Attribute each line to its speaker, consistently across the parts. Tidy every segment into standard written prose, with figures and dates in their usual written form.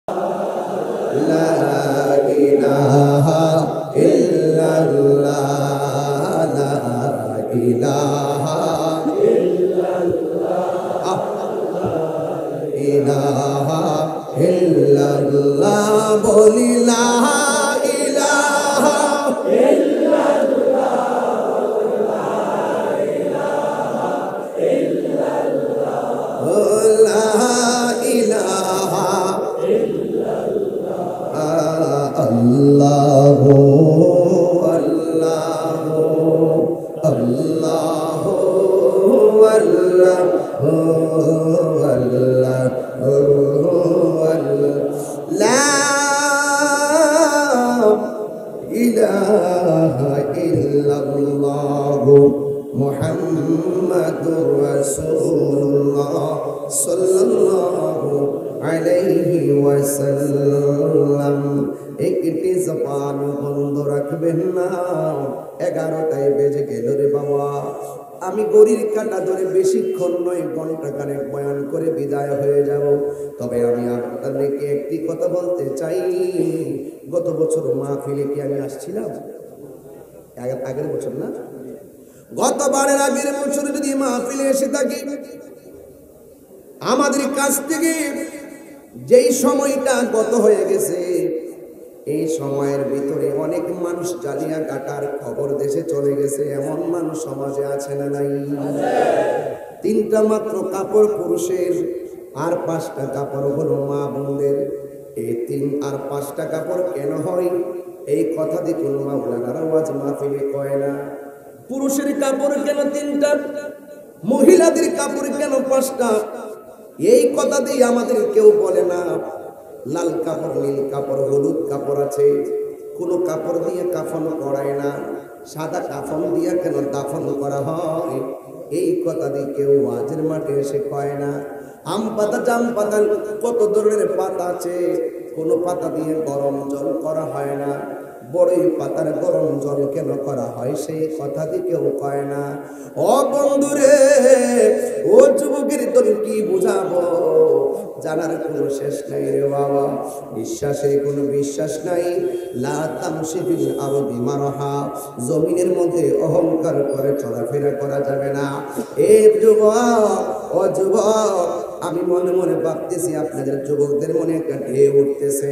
Speaker 1: লা ইলাহা ইল্লাল্লাহ লা ইলাহা ইল্লাল্লাহ ইলাহা ইল্লাল্লাহ বলি লা ইলাহা ইল্লাল্লাহ লা ইলাহা ইল্লাল্লাহ লা ইলাহা আল্লাহু আল্লাহু আল্লাহু আল্লাহু আল্লাহু লা ইলাহা ইল্লাল্লাহু মুহাম্মাদুর রাসূলুল্লাহ সাল্লাল্লাহু আলাইহি ওয়াসাল্লাম। একটি জবান বন্ধ রাখবেন না। 11টায় বেজে গেল রে বাবা। আমি গড়ির কাঁটা ধরে বেশিক্ষণ নয়, ঘন্টা খানেক বয়ান করে বিদায় হয়ে যাব। তবে আমি আপনাদেরকে একটি কথা বলতে চাই। গত বছর মাহফিলে কি আমি আসছিলাম? আগের বছর না, গতবারের আগের বছর যদি মাহফিলে এসে থাকি, আমাদের কাছ থেকে যেই সময়টা গত হয়ে গেছে, এই সময়ের ভিতরে অনেক মানুষ জালিয়া কাটার খবর দেশে চলে গেছে। এমন মানুষ সমাজে আছে না নাই? 3টা মাত্র কাপড় পুরুষের, আর 5টা কাপড় হলো মা বোনদের। এই 3 আর 5টা কাপড় কেন হয়, এই কথা দিয়ে কোন মাওলানার ওয়াজ মাহফিলে কয় না। পুরুষের কাপড় কেন 3টা, মহিলাদের কাপড় কেন 5টা, এই কথা দিয়ে আমাদের কেউ বলে না। লাল কাপড়, নীল কাপড়, হলুদ কাপড় আছে, কোন কাপড় দিয়ে কাফন করায় না। সাদা কাফন দিয়ে কেন দাফন করা হয়, এই কথা দিয়ে কেউ ওয়াজের মাঠে এসে কয় না। আম পাতা, জাম পাতা, কত ধরনের পাতা আছে, কোন পাতা দিয়ে গরম জল করা হয় না। বড়ই পাতার গরম জল কেন করা হয়, সেই কথা দিয়ে কেউ কয় না। ও বন্ধুরে, ও যুবকের তোর কি বুঝাবো, জানার কোনো শেষ নাই রে বাবা। বিশ্বাসে কোনো বিশ্বাস নাই। লা তামশিবিল আরদি মারহা, জমিনের মধ্যে অহংকার করে চলাফেরা করা যাবে না। এ যুবক, ও যুবক, আমি মনে মনে ভাবতেছি আপনাদের যুবকদের মনে একটা ঢেউ উঠতেছে।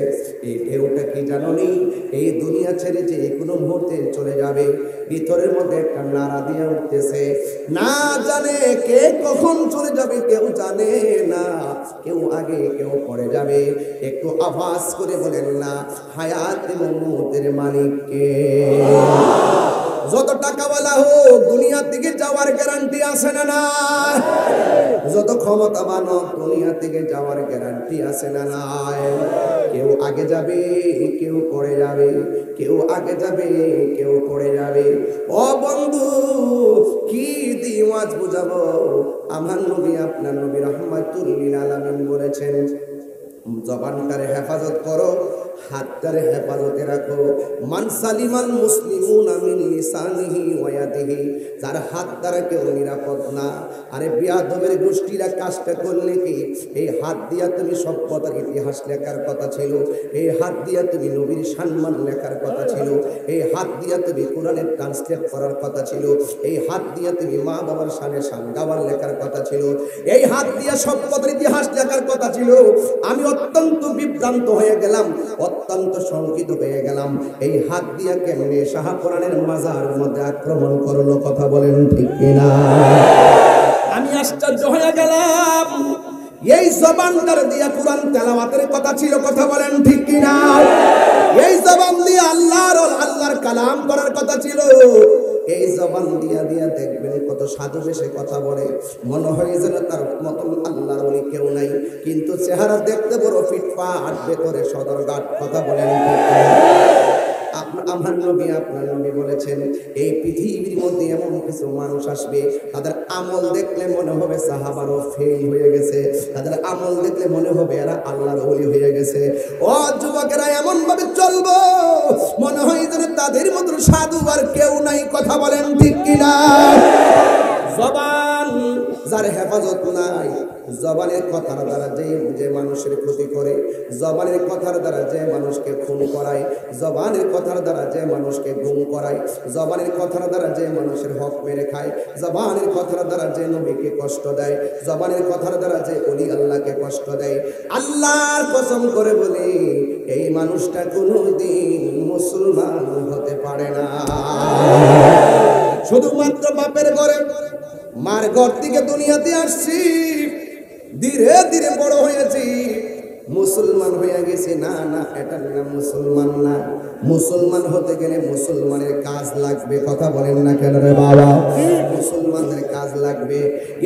Speaker 1: এই ঢেউটা কি জানোনি? এই দুনিয়া ছেড়ে যে কোনো মুহূর্তে চলে যাবে। ভিতরের মধ্যে একটা নাড়া দিয়ে উঠতেছে। না জানে কে কখন চলে যাবে, কেউ জানে না। কেউ আগে, কেউ পরে যাবে। একটু আওয়াজ করে বলেন না, হায়াত এবং মৌতের মালিক কে? যত টাকাওয়ালা হোক, দুনিয়া থেকে যাওয়ার গ্যারান্টি আছে না নাই? যত ক্ষমতাবান হোক, দুনিয়া থেকে যাওয়ার গ্যারান্টি আছে না নাই? কেউ আগে যাবে, কেউ পরে যাবে। কেউ আগে যাবে, কেউ পরে যাবে। ও বন্ধু, কি দিয়ে ওয়াজ বুঝাবো? আমার নবী, আপনার নবী রাহমাতুল লিল আলামিন বলেছেন, জবানটারে হেফাজত করো, হাতটারে হেফাজতে রাখো। মান সালিমাল মুসলিমুনা মিন লিসানিহি ওয়া ইয়াদিহি, যার হাত দ্বারা কেউ নিরাপদ না। আরে বিয়াদবের গোষ্ঠীরা কাজটা করলে কি, এই হাত দিয়া তুমি সভ্যতার ইতিহাস লেখার কথা ছিল। এই হাত দিয়া তুমি নবীর সম্মান লেখার কথা ছিল। এই হাত দিয়া তুমি কোরআনের ট্রান্সলেট করার কথা ছিল। এই হাত দিয়া তুমি মা বাবার শানে শান গাওয়ার লেখার কথা ছিল। এই হাত দিয়া সভ্যতার ইতিহাস লেখার কথা ছিল। আমি অত্যন্ত বিভ্রান্ত হয়ে গেলাম, অত্যন্ত শঙ্কিত হয়ে গেলাম। এই হাত দিয়া কেমনে শাহ কোরআনের মাজারের মধ্যে আক্রমণ করলো, কথা বলেন ঠিক কিনা? আমি আশ্চর্য হয়ে গেলাম। এই জবানটার দিয়া কোরআন তেলাওয়াতের কথা ছিল, কথা বলেন ঠিক কিনা? এই জবান দিয়ে আল্লাহর কালাম করার কথা ছিল। এই জবান দিয়া দিয়া দেখবেন কত সাধু বেশে কথা বলে, মনে হয় যেন তার মতন আল্লাহর ওলি কেউ নাই, কিন্তু চেহারা দেখতে বড় ফিটফাট, ভেতরে সদরঘাট, কথা বলেন ঠিক কিনা? আমার নবী, আপনার নবী বলেছেন, এই পৃথিবীর মধ্যে এমন কিছু মানুষ আসবে, তাদের আমল দেখলে মনে হবে সাহাবারও ফেল হয়ে গেছে। তাদের আমল দেখলে মনে হবে এরা আল্লাহর ওলি হয়ে গেছে। ও যুবকেরা, এমন ভাবে চলবো মনে হয় যেন তাদের মতো সাধু আর কেউ নাই, কথা বলেন ঠিক কিনা? জবান যার হেফাজত হেফাজত নাই। জবানের কথার দ্বারা যে মানুষের ক্ষতি করে, জবানের কথার দ্বারা যে মানুষকে খুন করায়, জবানের কথার দ্বারা যে মানুষকে গুম করায়, জবানের কথার দ্বারা যে মানুষের হক মেরে খায়, জবানের কথার দ্বারা যে নবীকে কষ্ট দেয়, জবানের কথার দ্বারা যে ওলি আল্লাহকে কষ্ট দেয়, আল্লাহর কসম করে বলি এই মানুষটা কোনোদিন মুসলমান হতে পারে না। শুধুমাত্র বাপের ঘরে মার ঘর থেকে দুনিয়াতে আসছি, ধীরে ধীরে বড় হয়েছি, মুসলমান হয়ে গেছি, না না এটা না, মুসলমান না। মুসলমান হতে গেলে মুসলমানের কাজ লাগবে। কথা বলেন না কেন রে বাবা? মুসলমানদের কাজ লাগবে।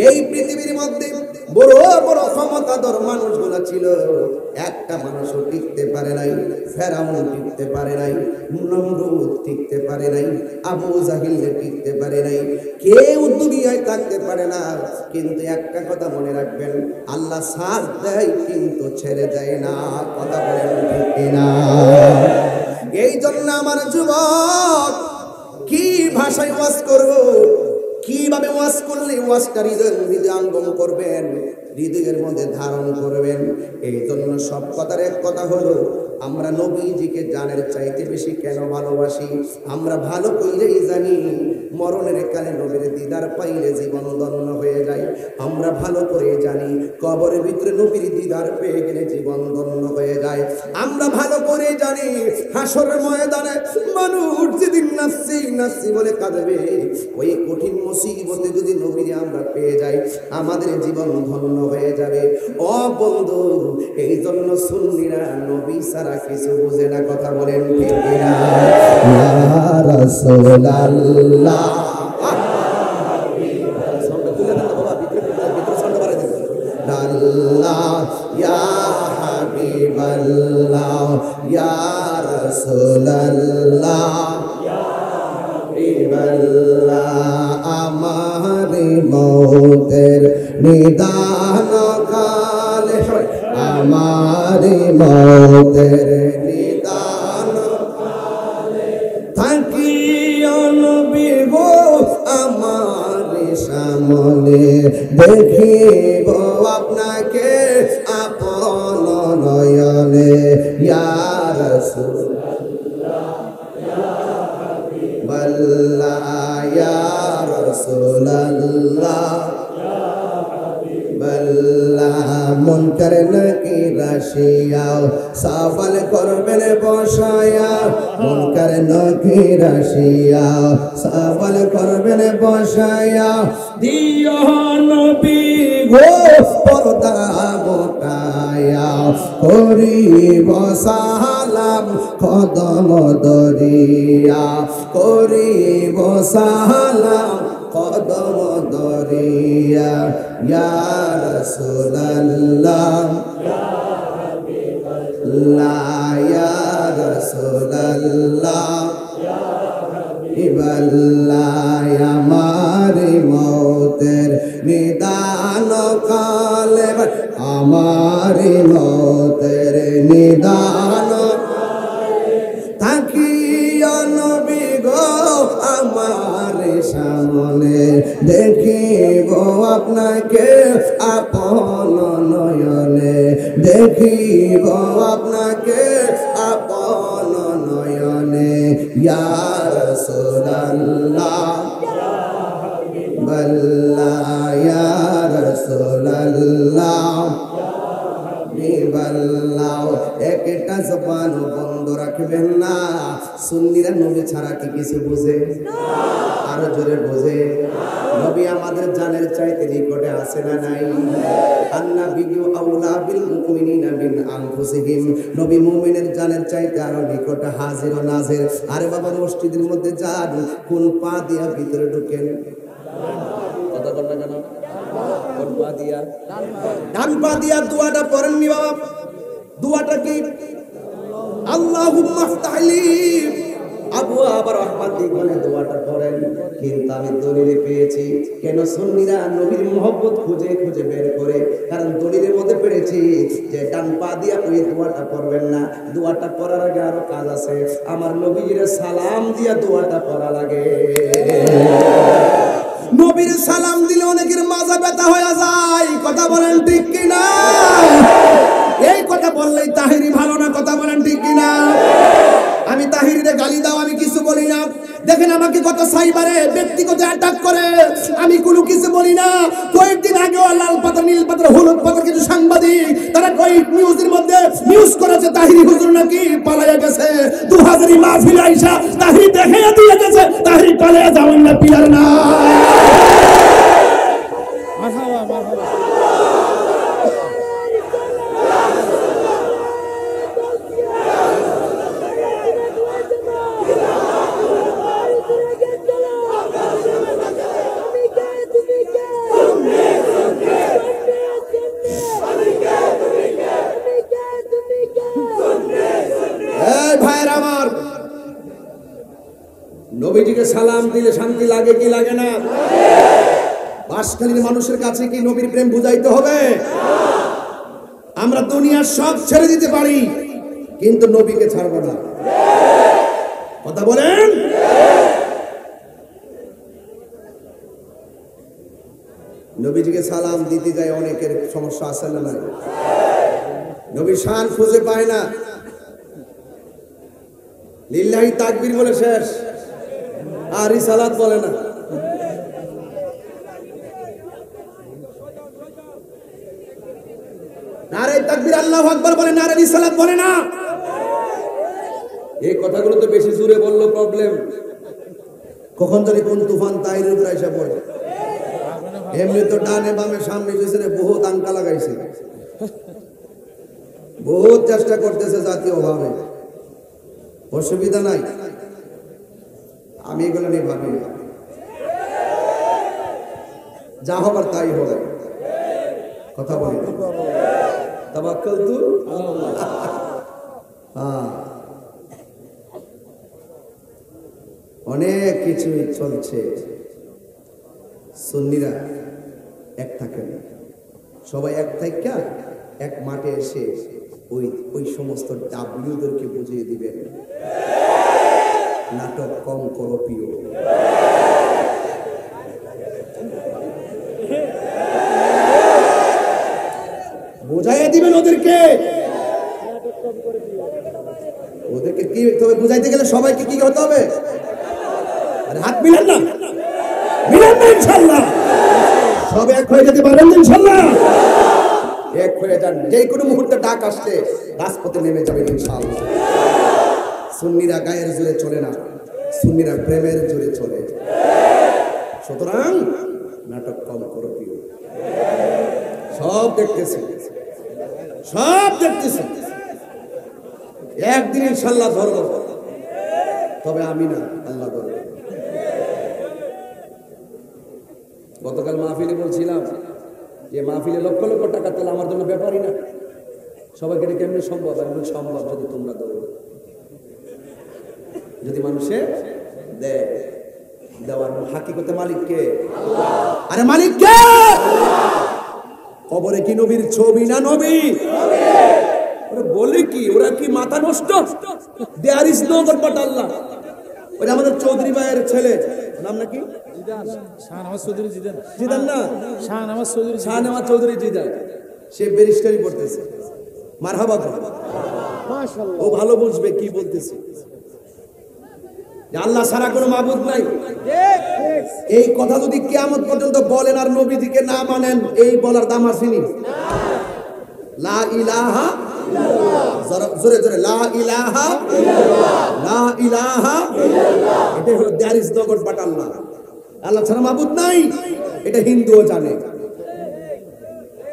Speaker 1: এই পৃথিবীর মধ্যে বড় বড় ক্ষমতাধর মানুষগুলো ছিল, একটা মানুষও টিকতে পারে নাই। ফেরাউন টিকতে পারে নাই, নমরুদ টিকতে পারে নাই, আবু জাহিল টিকতে পারে নাই, কেউ দুনিয়ায় থাকতে পারে না। কিন্তু একটা কথা মনে রাখবেন, আল্লাহ সাথ দেয় কিন্তু ছেড়ে দেয় না। কথা বলেন ঠিক না? এই জন্য আমার যুবক, কি ভাষায় ওয়াজ করব, কিভাবে ওয়াজ করলে ওয়াজটা হৃদয়ঙ্গম করবেন, হৃদয়ের মধ্যে ধারণ করবেন। এই জন্য সব কথার এক কথা হলো, আমরা নবীজিকে জানের চাইতে বেশি কেন ভালোবাসি? আমরা ভালো কইলেই জানি মরণের কালে নবীর দিদার পাইলে জীবন ধন্য হয়ে যায়। আমরা ভালো করে জানি কবরের ভিতরে নবীর দিদার পেয়ে গেলে জীবন ধন্য হয়ে যায়। আমরা ভালো করে জানি হাসরের ময়দানে মানুষ যেদিন নাফসি নাফসি বলে কাঁদবে, ওই কঠিন মুসিবতে যদি নবীরে আমরা পেয়ে যাই, আমাদের জীবন ধন্য হয়ে যাবে। ও বন্ধু, এই জন্য সুন্নিরা নবী ছাড়া কিছু বুঝে না। কথা বলেন ঠিক না? ইয়া রাসূলুল্লাহ, ইয়া হাবিবাল্লাহ, ইয়া রাসূলুল্লাহ, আমার মৌতের নিদান কালে, আমার মৌতের নিদান কালে থাকি নবী গো আমার সামনে, দেখিব আপনাকে আপন নয়নে। ইয়া রাসূলুল্লাহ, ইয়া রাসূলুল্লাহ, মুনকার নাকির আসিয়াও সওয়াল করবেন বসায়া, মুনকার নাকির আসিয়াও সওয়াল করবেন বসায়া, দিও নবী গো পর্দা গোটায়া, করিব সালাম কদম দরিয়া, করিব সালাম কদম দরিয়া। ইয়া রাসূলুল্লাহ, ইয়া রাসূলুল্লাহ, হাবিবাল্লাহ, আমার মৌতের নিদান কালে, আমার মৌতের নিদান থাকিয়া নবী গো আমার সামনে, দেখিব আপনাকে আপন নয়নে, দেখিব আপনাকে আপন নয়নে। ইয়া রাসূলুল্লাহ, ইয়া রাসূলুল্লাহ, একটা জবান বন্ধ রাখবেন না। সুন্নিরা নবী ছাড়া কি কিছু বুঝে? আরো জোরে বোঝে। নবী আমাদের জানের চাইতে নিকটে আছে না নাই? আন-নাবিয়্যু আউলা বিল মুমিনিনা মিন আনফুসিহিম, নবী মুমিনের জানের চাইতে আরো নিকটে হাজির ও নাজির। আরে বাবা, মসজিদের মধ্যে যান, কোন পা দিয়া ভিতরে ঢুকেন? কথা বল না কেন? কোন পা দিয়া? ডান পা দিয়া দোয়াটা পড়েননি বাবা? দোয়াটা কি? আল্লাহুম্মা ফতাহলি আবওয়াব রাহমাতিক বলে দোয়াটা পড়েন। কিন্তু আমি দলিলে পেয়েছি, কেন সুন্নিরা নবীর মহব্বত খুঁজে খুঁজে বের করে, কারণ দলিলের মধ্যে পেয়েছি যে ডান পা দিয়া ওই দোয়াটা পড়বেন না। দোয়াটা পড়ার আগে আরো কাজ আছে। আমার নবীর সালাম দিয়া দোয়াটা পড়া লাগে। নবীর সালাম দিলে অনেকের মাজা ব্যথা হয়ে যায়, কথা বলেন ঠিক কিনা? এই কথা বললেই তাহিরি ভালো না, কথা বলেন ঠিক কিনা? আমি তাহিরিরে গালি দাও, আমি কিছু বলি না। দেখেন আমাকে কত সাইবারে ব্যক্তিগত অ্যাটাক করে, আমি কোনো কিছু বলি না। কয়েকদিন আগেও লাল পাতা নীল পাতা হলুদ পাতা কিছু সাংবাদিক তারা কয়েক নিউজের মধ্যে নিউজ করেছে তাহিরি হুজুর নাকি পালাইয়া গেছে। 2000 মাহফিল আইসা তাহিরি দেখাইয়া দিয়ে গেছে তাহিরি পালাইয়া যাবেন না, পিলার না। মারহাবা মারহাবা। নবীজিকে সালাম দিলে শান্তি লাগে কি লাগে না? বাসখালীর মানুষের কাছে কি নবীর প্রেম বুঝাইতে হবে? আমরা দুনিয়ার সব ছেড়ে দিতে পারি কিন্তু নবীকে ছাড়ব না, কথা বলেন। নবীজিকে সালাম দিতে যায় অনেকের সমস্যা আছে না নাই? নবীর শান খুঁজে পায় না, লিল্লাহি তাকবীর বলে শেষ, আর রিসালাত বলে না। নারে তাকবীর আল্লাহু আকবার বলে, নারে রিসালাত বলে না। এই কথাগুলো তো বেশি জোরে বললো প্রবলেম, কখন জানি কোন তুফান তাহিরের উপরে এসে পড়ে। এমনি তো ডানে বামে সামনে পিছনে বহুত আঙ্কা লাগাইছে, বহুত চেষ্টা করতেছে জাতীয় ভাবে, অসুবিধা নাই, আমি এগুলো নিয়ে ভাবি না, যা হবার তাই হবে, কথা বলি তাওয়াক্কালতু আলাল্লাহ। অনেক কিছু চলছে, সুন্নিরা এক থাকে না, সবাই এক থাইকা এক মাঠে এসে ওই সমস্ত ডাব্লিউদেরকে বুঝিয়ে দিবেন নাটক কম করো প্রিয়। বুঝাইয়া দিবেন ওদেরকে, ওদেরকে কি তবে বুঝাইতে গেলে সবাইকে কি হতে হবে? আরে হাত মিলান না, মিলান না, ইনশাআল্লাহ সব এক হয়ে যেতে পারবেন ইনশাআল্লাহ, এক হয়ে যান। যে কোনো মুহূর্তে ডাক আসলে রাজপথে নেমে যাবেন ইনশাআল্লাহ। সুন্নিরা গায়ের জোরে চলে না, সুন্নিরা প্রেমের জোরে চলে। সুতরাং নাটক কম করো প্রিয়, সব দেখতেছি, সব দেখতেছি, একদিন ইনশাআল্লাহ ধরব, তবে আমি না, আল্লাহ ধরবে। গতকাল মাহফিলে বলছিলাম যে মাহফিলে লক্ষ লক্ষ টাকা তাহলে আমার জন্য ব্যাপারই না, সবাইকে এটা কেমনি সম্ভব? একদম সম্ভব যদি তোমরা ধরো, যদি মানুষে দেয়, দেওয়ার হাকিকতে মালিক কে? আরে মালিক কে? কবরে কি নবীর ছবি না নবী? ওরা বলে কি, ওরা কি মাথা নষ্ট? There is no God but Allah. ওই আমাদের চৌধুরী ভাইয়ের ছেলে, নাম নাকি শাহনওয়াজ চৌধুরী জিদান, জিদান না, শাহনওয়াজ চৌধুরী, শাহনওয়াজ চৌধুরী জিদান, সে ব্যারিস্টারি পড়তেছে। মারহাবা, মাশাআল্লাহ, ও ভালো বুঝবে কি বলতেছে, আল্লাহ ছাড়া কোনো মাবুদ নাই। এই কথা যদি কিয়ামত পর্যন্ত বলেন আর নবীজিকে না মানেন, এই বলার দাম আসেনি। লা ইলাহা ইল্লাল্লাহ, জোরে জোরে লা ইলাহা ইল্লাল্লাহ, লা ইলাহা ইল্লাল্লাহ, এটা হলো there is no God but Allah, Allah ছাড়া মাবুদ নাই। এটা হিন্দুও জানে।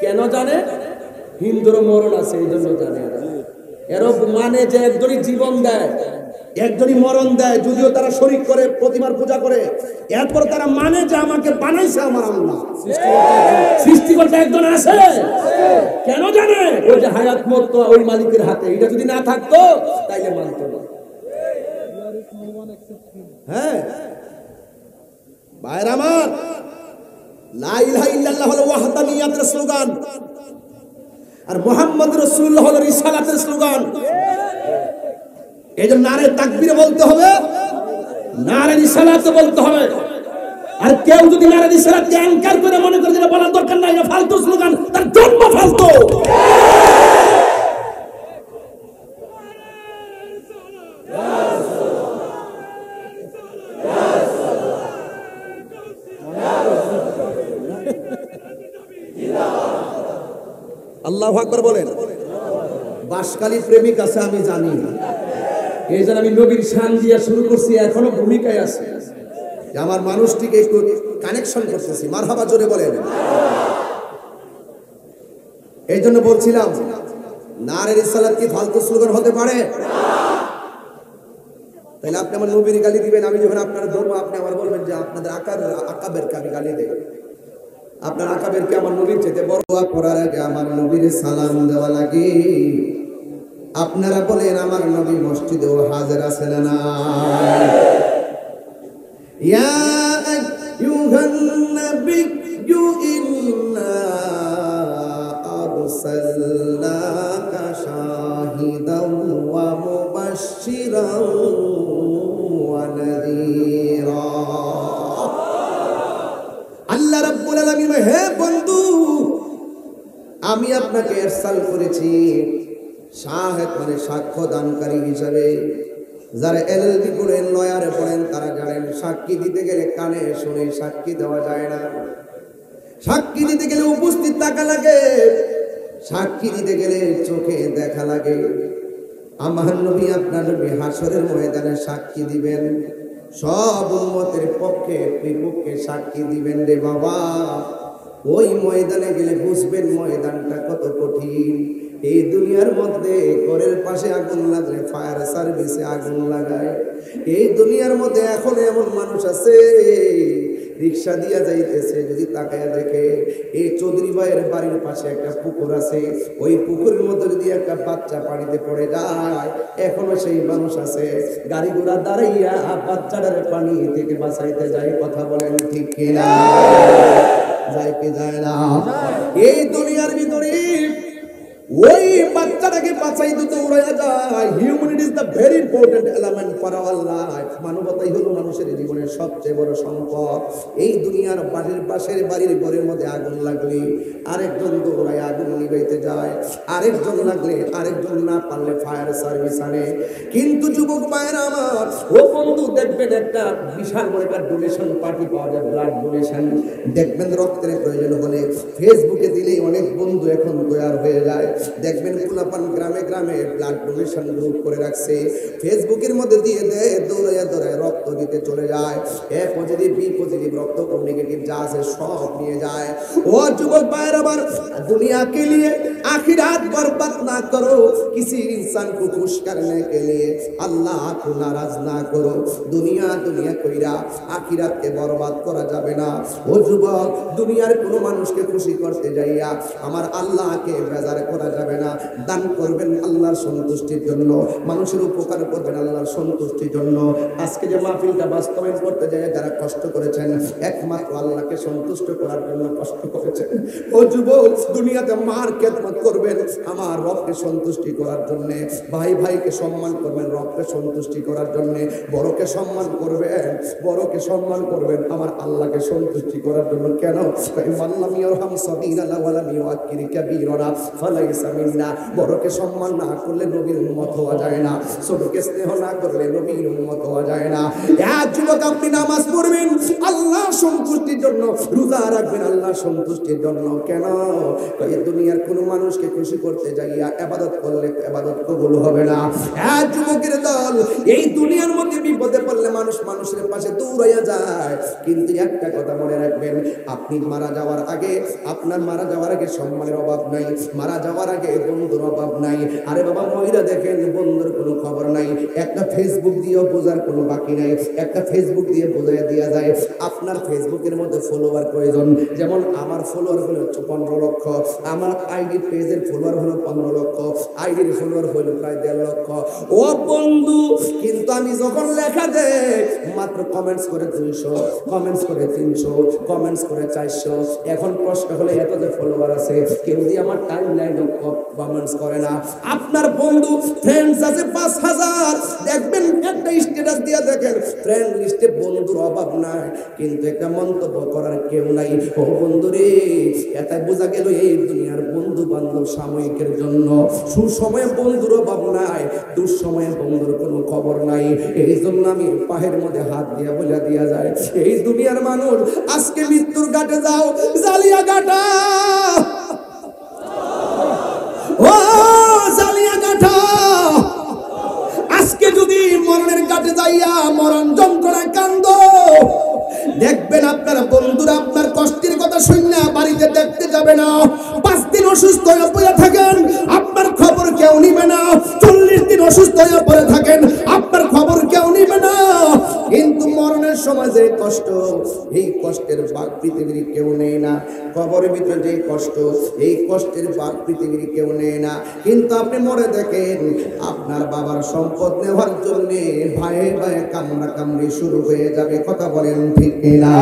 Speaker 1: কেন জানে? হিন্দুরও মরণ আছে, এই জন্য জানে। এরা মানে যে একজনই জীবন দেয়, একজনই মরণ দেয়, যদিও তারা শরীক করে, প্রতিমার পূজা করে, এরপর তারা মানে যে আমাকে বানাইছে আমার আল্লাহ, সৃষ্টিকর্তা একজন আছে। কেন জানে? ওই যে হায়াত মত ওই মালিকের হাতে, এটা যদি না থাকতো তাইলে মানত না। হ্যাঁ ভাইরা আমার, লা ইলাহা ইল্লাল্লাহ হলো ওয়াহদানিয়াতের স্লোগান, আর মুহাম্মদ রাসূলুল্লাহ হলো রিসালাতের স্লোগান। এই জন্য নারে তাকবীর বলতে হবে, নারে রিসালাত বলতে হবে।
Speaker 2: আর কেউ যদি নারে রিসালাতকে অ্যাঙ্কার করে মনে করে যেটা বলার দরকার নাই, এটা ফালতু স্লোগান, তার জন্ম ফালতু।
Speaker 1: আল্লাহু আকবার বলেন। বাসকালী প্রেমিক আছে আমি জানি,
Speaker 2: এই জন্য আমি নবীর শান দিয়া শুরু করছি, এখনো ভূমিকায় আছে।
Speaker 1: আমার মানুষটিকে একটু কানেকশন করতেছি, মারহাবা জোরে বলেন। এই জন্য বলছিলাম নারে রিসালাত কি ফালতু স্লোগান হতে পারে? তাহলে আপনি আমার নবীর গালি দিবেন, আমি যখন আপনার ধর্ম আপনি আমার বলবেন যে আপনাদের আকাবেরকে আমি গালি দেব। আপনার আকাবেরকে আমার নবীর চেয়ে বড় করার আগে আমার নবীর সালাম দেওয়া লাগে। আপনারা বলেন আমার নবী মসজিদে হাজির আছেন না? ইয়া আইয়ুহান নাবিয়্যু ইন্না আরসালনাকা শাহিদাও ওয়া মুবাশশিরাও ওয়া নাযীরা। আল্লাহ রাব্বুল আলামিন, হে বন্ধু, আমি আপনাকে ইরসাল করেছি শাহেদ মানে সাক্ষ্য দানকারী হিসাবে। যারা এলএলবি করেন, লয়ারে পড়েন, তারা জানেন সাক্ষী দিতে গেলে কানে শুনে সাক্ষী দেওয়া যায় না। সাক্ষী দিতে গেলে উপস্থিত থাকা লাগে, সাক্ষী দিতে গেলে চোখে দেখা লাগে। আমার নবী আপনার নবী হাসরের ময়দানে সাক্ষী দিবেন, সব উম্মতের পক্ষে বিপক্ষে সাক্ষী দিবেন রে বাবা। ওই ময়দানে গেলে বুঝবেন ময়দানটা কত কঠিন। এই দুনিয়ার মধ্যে ঘরের পাশে আগুন লাগলে ফায়ার সার্ভিসে আগুন লাগায়। এই দুনিয়ার মধ্যে এখন এমন মানুষ আছে রিক্সা দিয়া যাইতেছে, যদি তাকায় দেখে এই চৌধুরী ভাইয়ের বাড়ির পাশে একটা পুকুর আছে, ওই পুকুরের মধ্যে যদি একটা বাচ্চা পানিতে পড়ে যায়, এখনো সেই মানুষ আছে গাড়ি ঘোড়া দাঁড়াইয়া বাচ্চাটার পানি থেকে বাঁচাইতে যায়। কথা বলেন ঠিক কিনা? যায় কি যায় না? এই দুনিয়ার ভিতরে ওই বাচ্চাটাকে বাঁচাই দিতে উড়াইয়া যায়। Humanity is the very important element for our life. মানবতাই হলো মানুষের জীবনের সবচেয়ে বড় সম্পদ। এই দুনিয়ার বাড়ির পাশের বাড়ির ঘরের মধ্যে আগুন লাগলে আরেকজন দৌড়ায় আগুন নিভাইতে যায়, আরেকজন লাগলে আরেকজন না পারলে ফায়ার সার্ভিস আনে। কিন্তু যুবক ভাইয়েরা আমার, ও বন্ধু, দেখবেন একটা বিশাল বড় একটা ডোনেশন পার্টি পাওয়া যায়, ব্লাড ডোনেশন। দেখবেন রক্তের প্রয়োজন হলে ফেসবুকে দিলেই অনেক বন্ধু এখন তৈরি হয়ে যায়। দেখবেন পোলাপান গ্রামে গ্রামে ব্লাড ডোনেশন গ্রুপ করে রাখছে, ফেসবুকের মধ্যে দিয়ে দেয়, দৌড়াইয়া দৌড়ায় রক্ত দিতে চলে যায়। এ পজিটিভ, বি পজিটিভ রক্ত, ও নেগেটিভ যা আছে সব নিয়ে যায়। ও যুবক ভাইয়ের আবার, दुनिया के लिए आखिरात बर्बाद ना करो, किसी इंसान को खुश करने के लिए अल्लाह को नाराज ना करो। दुनिया दुनिया कइरा आखिरात के बर्बाद करा जाबे ना। ओ যুবক, দুনিয়ার কোনো মানুষকে খুশি করতে যাইয়া আমার আল্লাহকে বেজার করা যাবে না। দান করবেন আল্লাহর সন্তুষ্টির জন্য, মানুষের উপকার করবেন আল্লাহর সন্তুষ্টির জন্য। আজকে যে মাহফিলটা বাস্তবায়ন করতে যায় যারা কষ্ট করেছেন, একমাত্র আল্লাহকে সন্তুষ্ট করার জন্য কষ্ট করেছেন। ও যুবক, দুনিয়াতে মার খেদমত করবেন আমার রবকে সন্তুষ্টি করার জন্য, ভাই ভাইকে সম্মান করবেন রবকে সন্তুষ্টি করার জন্য, বড়কে সম্মান করবেন, বড়কে সম্মান করবেন আমার আল্লাহকে সন্তুষ্টি করার জন্য। কেন? বড়কে সম্মান না করলে নবীর উম্মত হওয়া যায় না, ছোটকে স্নেহ না করলে নবীর উম্মত হওয়া যায় না। এক যুবক, আপনি নামাজ পড়বেন আল্লাহ সন্তুষ্টির জন্য, রোজা রাখবেন আল্লাহ সন্তুষ্টির জন্য। কেন? এই দুনিয়ার কোন মানুষকে খুশি করতে যাইয়া ইবাদত করলে ইবাদত কবুল হবে না। এক যুবকের দল, এই দুনিয়ার মধ্যে বিপদে পড়লে মানুষ মানুষের পাশে দৌড়াইয়া যায়, কিন্তু একটা কথা মনে রাখবেন, আপনি মারা যাওয়ার আগে, আপনার মারা যাওয়ার আগে সম্মানের অভাব নাই, মারা যাওয়ার আগে বন্ধুর অভাব নাই। আরে বাবা, মহিলা দেখেন বন্ধুর কোনো খবর নাই, একটা ফেসবুক দিয়েও বোঝার কোনো বাকি নাই, একটা ফেসবুক দিয়ে বোঝাই দেওয়া যায়। আপনার ফেসবুকের মধ্যে ফলোয়ার প্রয়োজন, যেমন আমার ফলোয়ার হলো 15 লক্ষ, আমার আইডি পেজের ফলোয়ার হলো 15 লক্ষ, আইডির ফলোয়ার হলো প্রায় 1.5 লক্ষ। ও বন্ধু, কিন্তু আমি যখন লেখা দেই মাত্র কমেন্টস করে 200, কমেন্টস করে 300, কমেন্টস করে 400। এখন প্রশ্ন হলে এত যে ফলোয়ার আছে, কেউ দিয়ে আমার টাইম লাইনে কমেন্টস করে না। আপনার বন্ধু ফ্রেন্ডস আছে 5000, দেখবেন একটা স্ট্যাটাস দিয়ে দেখেন ফ্রেন্ড লিস্টে বন্ধুর অভাব নাই, কিন্তু একটা মন্তব্য করার কেউ নাই। ও বন্ধুরে, এটা বোঝা গেল এই দুনিয়ার বন্ধু বান্ধব সাময়িকের জন্য। সুসময়ে বন্ধুর অভাব নাই, দুঃসময়ে বন্ধুর কোনো খবর নাই। এই জন্য আমি পায়ের মধ্যে হাত দিয়া বলে দিয়া যায়, এই দুনিয়ার মানুষ আজকে মৃত্যুর ঘাটে যাও, জালিয়া ঘাটা, ও জালিয়া ঘাটা। আজকে যদি মরণের ঘাটে যাইয়া মরণ যন্ত্রণায় কান্দ, দেখবেন আপনার বন্ধুরা আপনার কষ্টের কথা শুনে বাড়িতে দেখতে যাবে না। 5 দিন অসুস্থ হয়ে পড়ে থাকেন, আপনার খবর কেউ নিবে না। 40 দিন অসুস্থ হয়ে পড়ে থাকেন, আপনার খবর কেউ নিবে না। কিন্তু মরণের সময় যে কষ্ট, এই কষ্টের ভাগ পৃথিবীর কেউ নেয় না। কবরের ভিতরে যে কষ্ট, এই কষ্টের ভাগ পৃথিবীর কেউ নেয় না। কিন্তু আপনি মরে দেখেন, আপনার বাবার সম্পদ নেওয়ার জন্য ভাইয়ে ভাইয়ে কামড়া কামড়ি শুরু হয়ে যাবে। কথা বলেন ঠিক কিনা?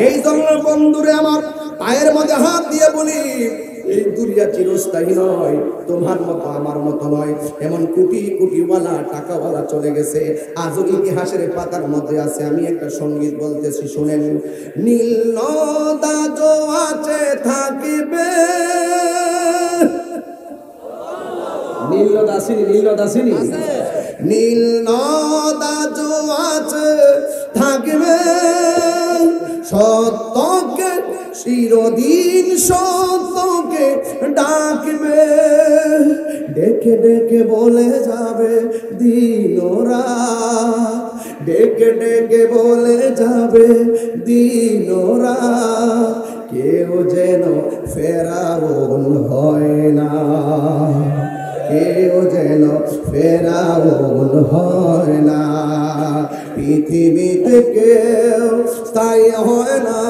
Speaker 1: এই জন্য বন্ধুরে আমার পায়ের মধ্যে হাত দিয়ে বলি, এই দুনিয়া চিরস্থায়ী নয়, তোমার মতো আমার মতো নয়। এমন কোটি কোটিওয়ালা টাকাওয়ালা চলে গেছে, আজও ইতিহাসের পাতার মধ্যে আছে। আমি একটা সঙ্গীত বলতেছি, শুনেন। নীল নদা জো আছে থাকিবে, নীল নদা আসেনি, নীল নদা আসেনি, নীল নদা জো আছে থাকবে, সত্যকে চিরদিন সত্যকে ডাকবে, ডেকে ডেকে বলে যাবে দিন রাত, ডেকে ডেকে বলে যাবে দিন রাত, কেউ যেন ফেরাউন হয় না, কেউ যেন ফেরাউন হয় না। পৃথিবীতে কেউ স্থায়ী হয় না,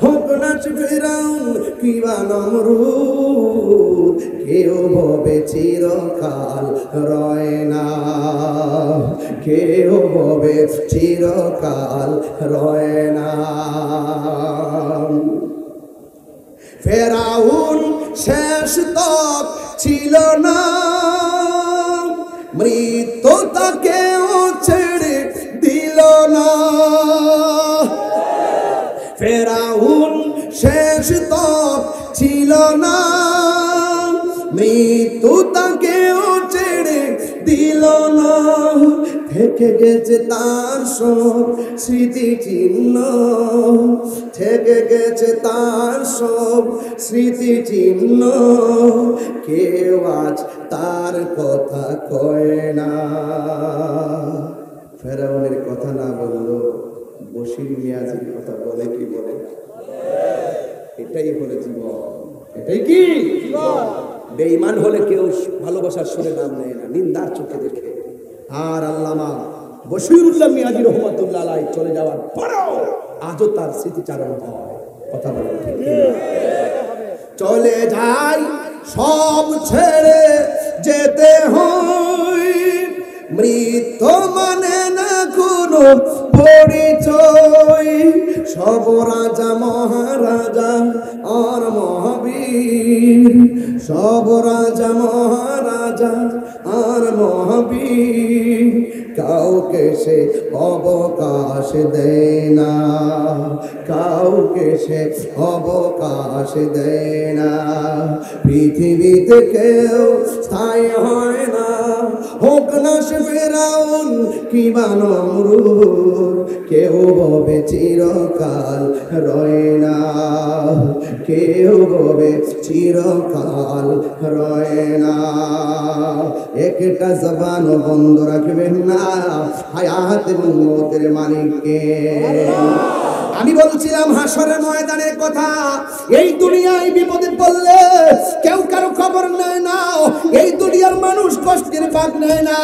Speaker 1: হোক না ফেরাউন কিবা নমরুদ, কেউ হবে চিরকাল রয় না, কেউ হবে চিরকাল রয় না। ফেরাউন শেষ তক ছিল না, মৃত্যু তাকেও ছেড়ে দিল না। ফেরাউন শেষ তক ছিল না, মৃত্যু তাকেও ছেড়ে দিল না। থেকে গেছে তার সব স্মৃতি চিহ্ন, থেকে গেছে তার সব স্মৃতি চিহ্ন, কেউ আজ তার কথা কয় না। ফেরাউনের কথা না বললো, বশির মিয়াজির কথা বলে কি বলে? এটাই হলো জীবন, এটাই কি বেঈমান হলে কেউ ভালোবাসার সুরে নাম নেয় না, নিন্দার চোখে দেখে। আর আল্লামা বশিরুল্লাহ মিয়াজি রহমাতুল্লাহ আলাইহি চলে যাওয়ার পরেও আজও তার স্মৃতিচারণ হয়। কথা বলেন ঠিক কি? চলে যাই সব ছেড়ে যেতে হয়, মৃত্যু মানে না কোনো পরিচয়। সব রাজা মহারাজা আর মহাবীর, সব রাজা মহারাজা আর মহাবীর, কাউকে সে অবকাশ দেয় না, কাউকে সে অবকাশ দেয় না। পৃথিবীতে কেউ স্থায়ী হয় না, হোক না সে ফেরাউন কিবা নমরুদ, কেউ হবে চিরকাল রয় না, কেউ হবে চিরকাল রয় না। একটা জবান বন্ধ রাখবেন না, হায়াত এবং মওতের মালিককে। আমি বলছিলাম হাসরের ময়দানের কথা। এই দুনিয়ায় বিপদে পড়লে কেউ কারো খবর নেয় না, এই দুনিয়ার মানুষ কষ্টের ভাগ নেয় না,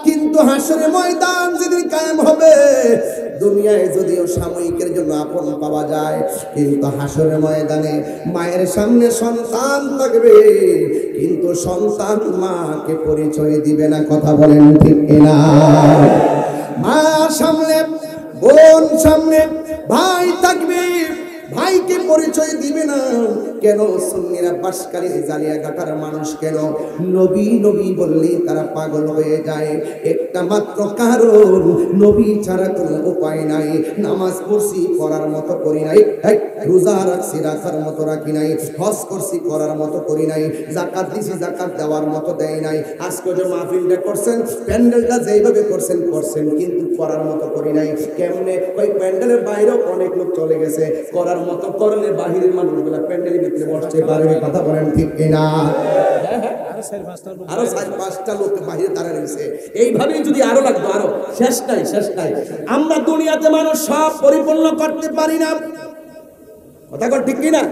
Speaker 1: কিন্তু হাসরের ময়দান যেদিন কায়েম হবে, দুনিয়ায় যদিও সাময়িকের জন্য আপন পাওয়া যায়, কিন্তু হাসরের ময়দানে মায়ের সামনে সন্তান থাকবে, কিন্তু সন্তান মাকে পরিচয় দিবে না। কথা বলেন ঠিক কিনা? মা সামনে, বোন সামনে, ভাই থাকবে, ভাইকে পরিচয় দিবে না, কেন সুন্নিরা বাসকালী জালিয়াঘাটার মানুষ কেন নবী নবী বললেই তারা পাগল হয়ে যায়? একটা মাত্র কারণ, নবী ছাড়া কোনো উপায় নাই। নামাজ পড়ছি পড়ার মতো করি নাই, রোজা রাখছি রাখার মতো রাখি নাই, হজ করছি করার মতো করি নাই, যাকাত দিছি যাকাত দেওয়ার মতো দেয় নাই। আজকে যে মাহফিলটা করছেন, প্যান্ডেলটা যেইভাবে করছেন কিন্তু করার মতো করি নাই। কেমনে? ওই প্যান্ডেলের বাইরেও অনেক লোক চলে গেছে, করার মতো করলে বাহিরের মানুষগুলা প্যান্ডেলের ভিতরে বসতে পারবে। কথা বলেন ঠিক কিনা? আরো 4-5টা লোক বাহিরে তারা রয়েছে। এইভাবেই যদি আরো লাগতো, আরো শেষ নাই। আমরা দুনিয়াতে মানুষ সব পরিপূর্ণ করতে পারি না। কথা কর ঠিক কিনা?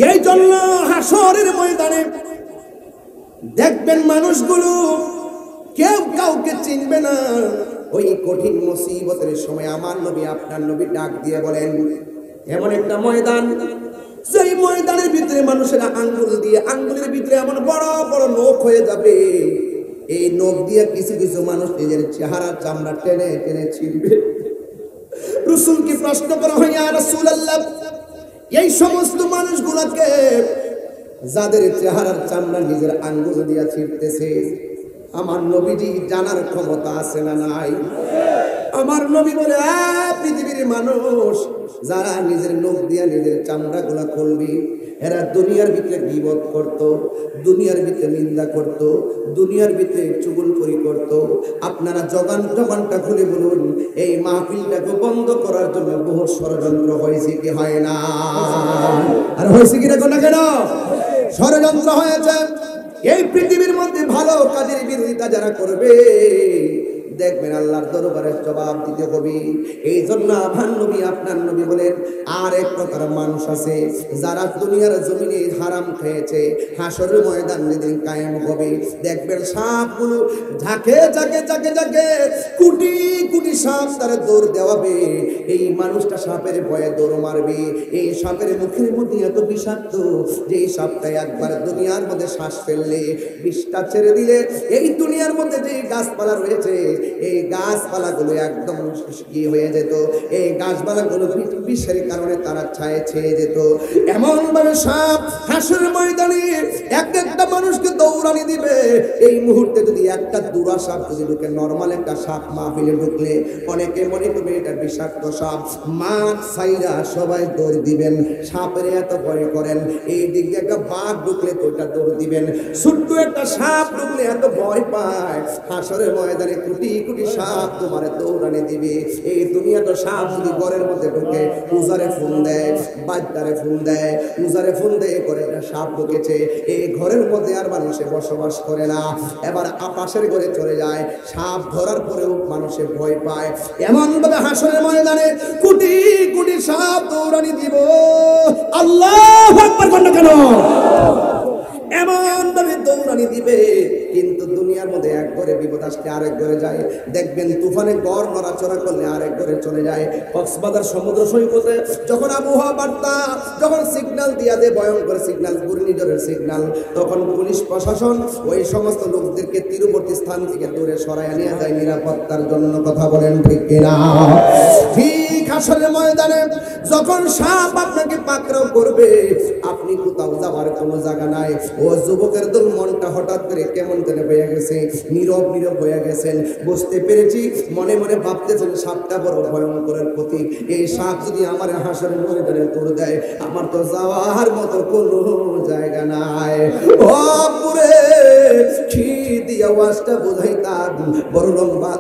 Speaker 1: এই জন্য হাসরের ময়দানে দেখবেন মানুষগুলো কেউ কাউকে চিনবে না। ওই কঠিন মুসিবতের সময় আমার নবী আপনার নবী ডাক দিয়ে বলেন, এমন একটা ময়দান, সেই ময়দানের ভিতরে মানুষেরা আঙ্গুলের ভিতরে এমন বড় বড় নখ হয়ে যাবে। এই নখ দিয়ে কিছু কিছু মানুষ নিজের চেহারার চামড়া টেনে টেনে ছিঁড়বে। রাসূলকে প্রশ্ন করা হয়, ইয়া রাসূলুল্লাহ, এই সমস্ত মানুষগুলোকে যাদের চেহারার চামড়া নিজের আঙ্গুল দিয়ে ছিঁড়তেছে, আমার নবীজি জানার ক্ষমতা আছে না নাই? আমার নবী বলে, পৃথিবীর মানুষ যারা নিজের নখ দিয়ে নিজের চামড়া গুলা খুলবি, এরা দুনিয়ার ভিতরে গীবত করত, দুনিয়ার ভিতরে নিন্দা করত, দুনিয়ার ভিতরে চুগলখড়ি করত। আপনারা জবানটা খুলে বলুন, এই মাহফিলটাকে বন্ধ করার জন্য বহু ষড়যন্ত্র হয়েছে কি হয় না? আর হয়েছে কি না কেন? ষড়যন্ত্র হয়েছে। এই পৃথিবীর মধ্যে ভালো কাজের বিরোধিতা যারা করবে, দেখবেন আল্লাহর দরবারে জবাব দিতে হবে। এই জন্য আমার নবী আপনার নবী বলেন, আর এক প্রকার মানুষ আছে যারা দুনিয়ার জমিনে হারাম খেয়েছে, হাসরের ময়দান যেদিন কায়েম হবে, দেখবেন সাপগুলো ঝাঁকে কোটি কোটি সাপ তারা দৌড় দেওয়াবে। এই মানুষটা সাপের ভয়ে দৌড় মারবে। এই সাপের মুখের মধ্যে এত বিষাক্ত যে এই সাপটা একবার দুনিয়ার মধ্যে শ্বাস ফেললে, বিষটা ছেড়ে দিলে, এই দুনিয়ার মধ্যে যে গাছপালা রয়েছে, এই গাছপালাগুলো একদম কি হয়ে যেত, এই গাছপালাগুলো বিষের কারণে তারা ছায়ে ছেয়ে যেত। এমন ভাবে সাপ হাসরের ময়দানে একটা মানুষকে দৌড়ানি দিবে। এই মুহূর্তে যদি একটা দুরা সাপ যদি ঢুকে, নরমাল একটা সাপ মাহফিলে ঢুকলে অনেকে মনে করবে এটা বিষাক্ত সাপ, মাঠ সাইরা সবাই দৌড় দিবেন। সাপের এত ভয় করেন, এই দিক দিয়ে একটা বাঘ ঢুকলে তো ওটা দৌড় দিবেন। ছোট্ট একটা সাপ ঢুকলে এত ভয় পায়, হাসরের ময়দানে কোটি কোটি সাপ তোমার দৌড়ানি দিবে। এই দুনিয়া তো সাপ যদি ঘরের মধ্যে ঢুকে, উজারে ফোন দেয়, বাচ্চারে ফোন দেয়, উজারে ফোন দেয় করে সাপ ঢুকেছে, এই ঘরের মধ্যে আর মানুষে বসবাস করে না, এবার আপাশের ঘরে চলে যায়। সাপ ধরার পরেও মানুষে ভয় পায়। এমন ভাবে হাসরের ময়দানে কোটি কোটি সাপ দৌড়ানি দিব। আল্লাহু আকবার বলেন কেন? এমন ভাবে দৌড়ানি দিবে, কিন্তু দুনিয়ার মধ্যে এক ঘরে বিপদ আসলে আরেক ঘরে যায়। দেখবেন তুফানে গড় নড়াচড়া করলে আরেক ঘরে চলে যায়। কক্সবাজার সমুদ্র সৈকতে যখন আবহাওয়া বার্তা, যখন সিগন্যাল দিয়া দেয়, ভয়ঙ্কর সিগন্যাল, ঘূর্ণিঝড়ের সিগন্যাল, তখন পুলিশ প্রশাসন ওই সমস্ত লোকদেরকে তীরবর্তী স্থান থেকে দূরে সরাইয়া নিয়ে যায় নিরাপত্তার জন্য। কথা বলেন ঠিক কিনা? ঠিক হাসরের ময়দানে যখন সাপ আপনাকে পাকড়াও করবে, আপনি কোথাও যাওয়ার কোনো জায়গা নাই। ও যুবকের দল মনটা হঠাৎ করে কেমন করে হয়ে গেছে, নীরব হয়ে গেছেন। বুঝতে পেরেছি, মনে মনে ভাবতেছেন সাপটা বড় ভয়ঙ্করের প্রতীক। এই সাপ যদি আমার হাসরের ময়দানে দৌড় দেয়, আমার তো যাওয়ার মতো কোনো জায়গা নাই। ও পুরে কি দিয়ে ওয়াজটা বোঝাইতাম, বড় লম্বা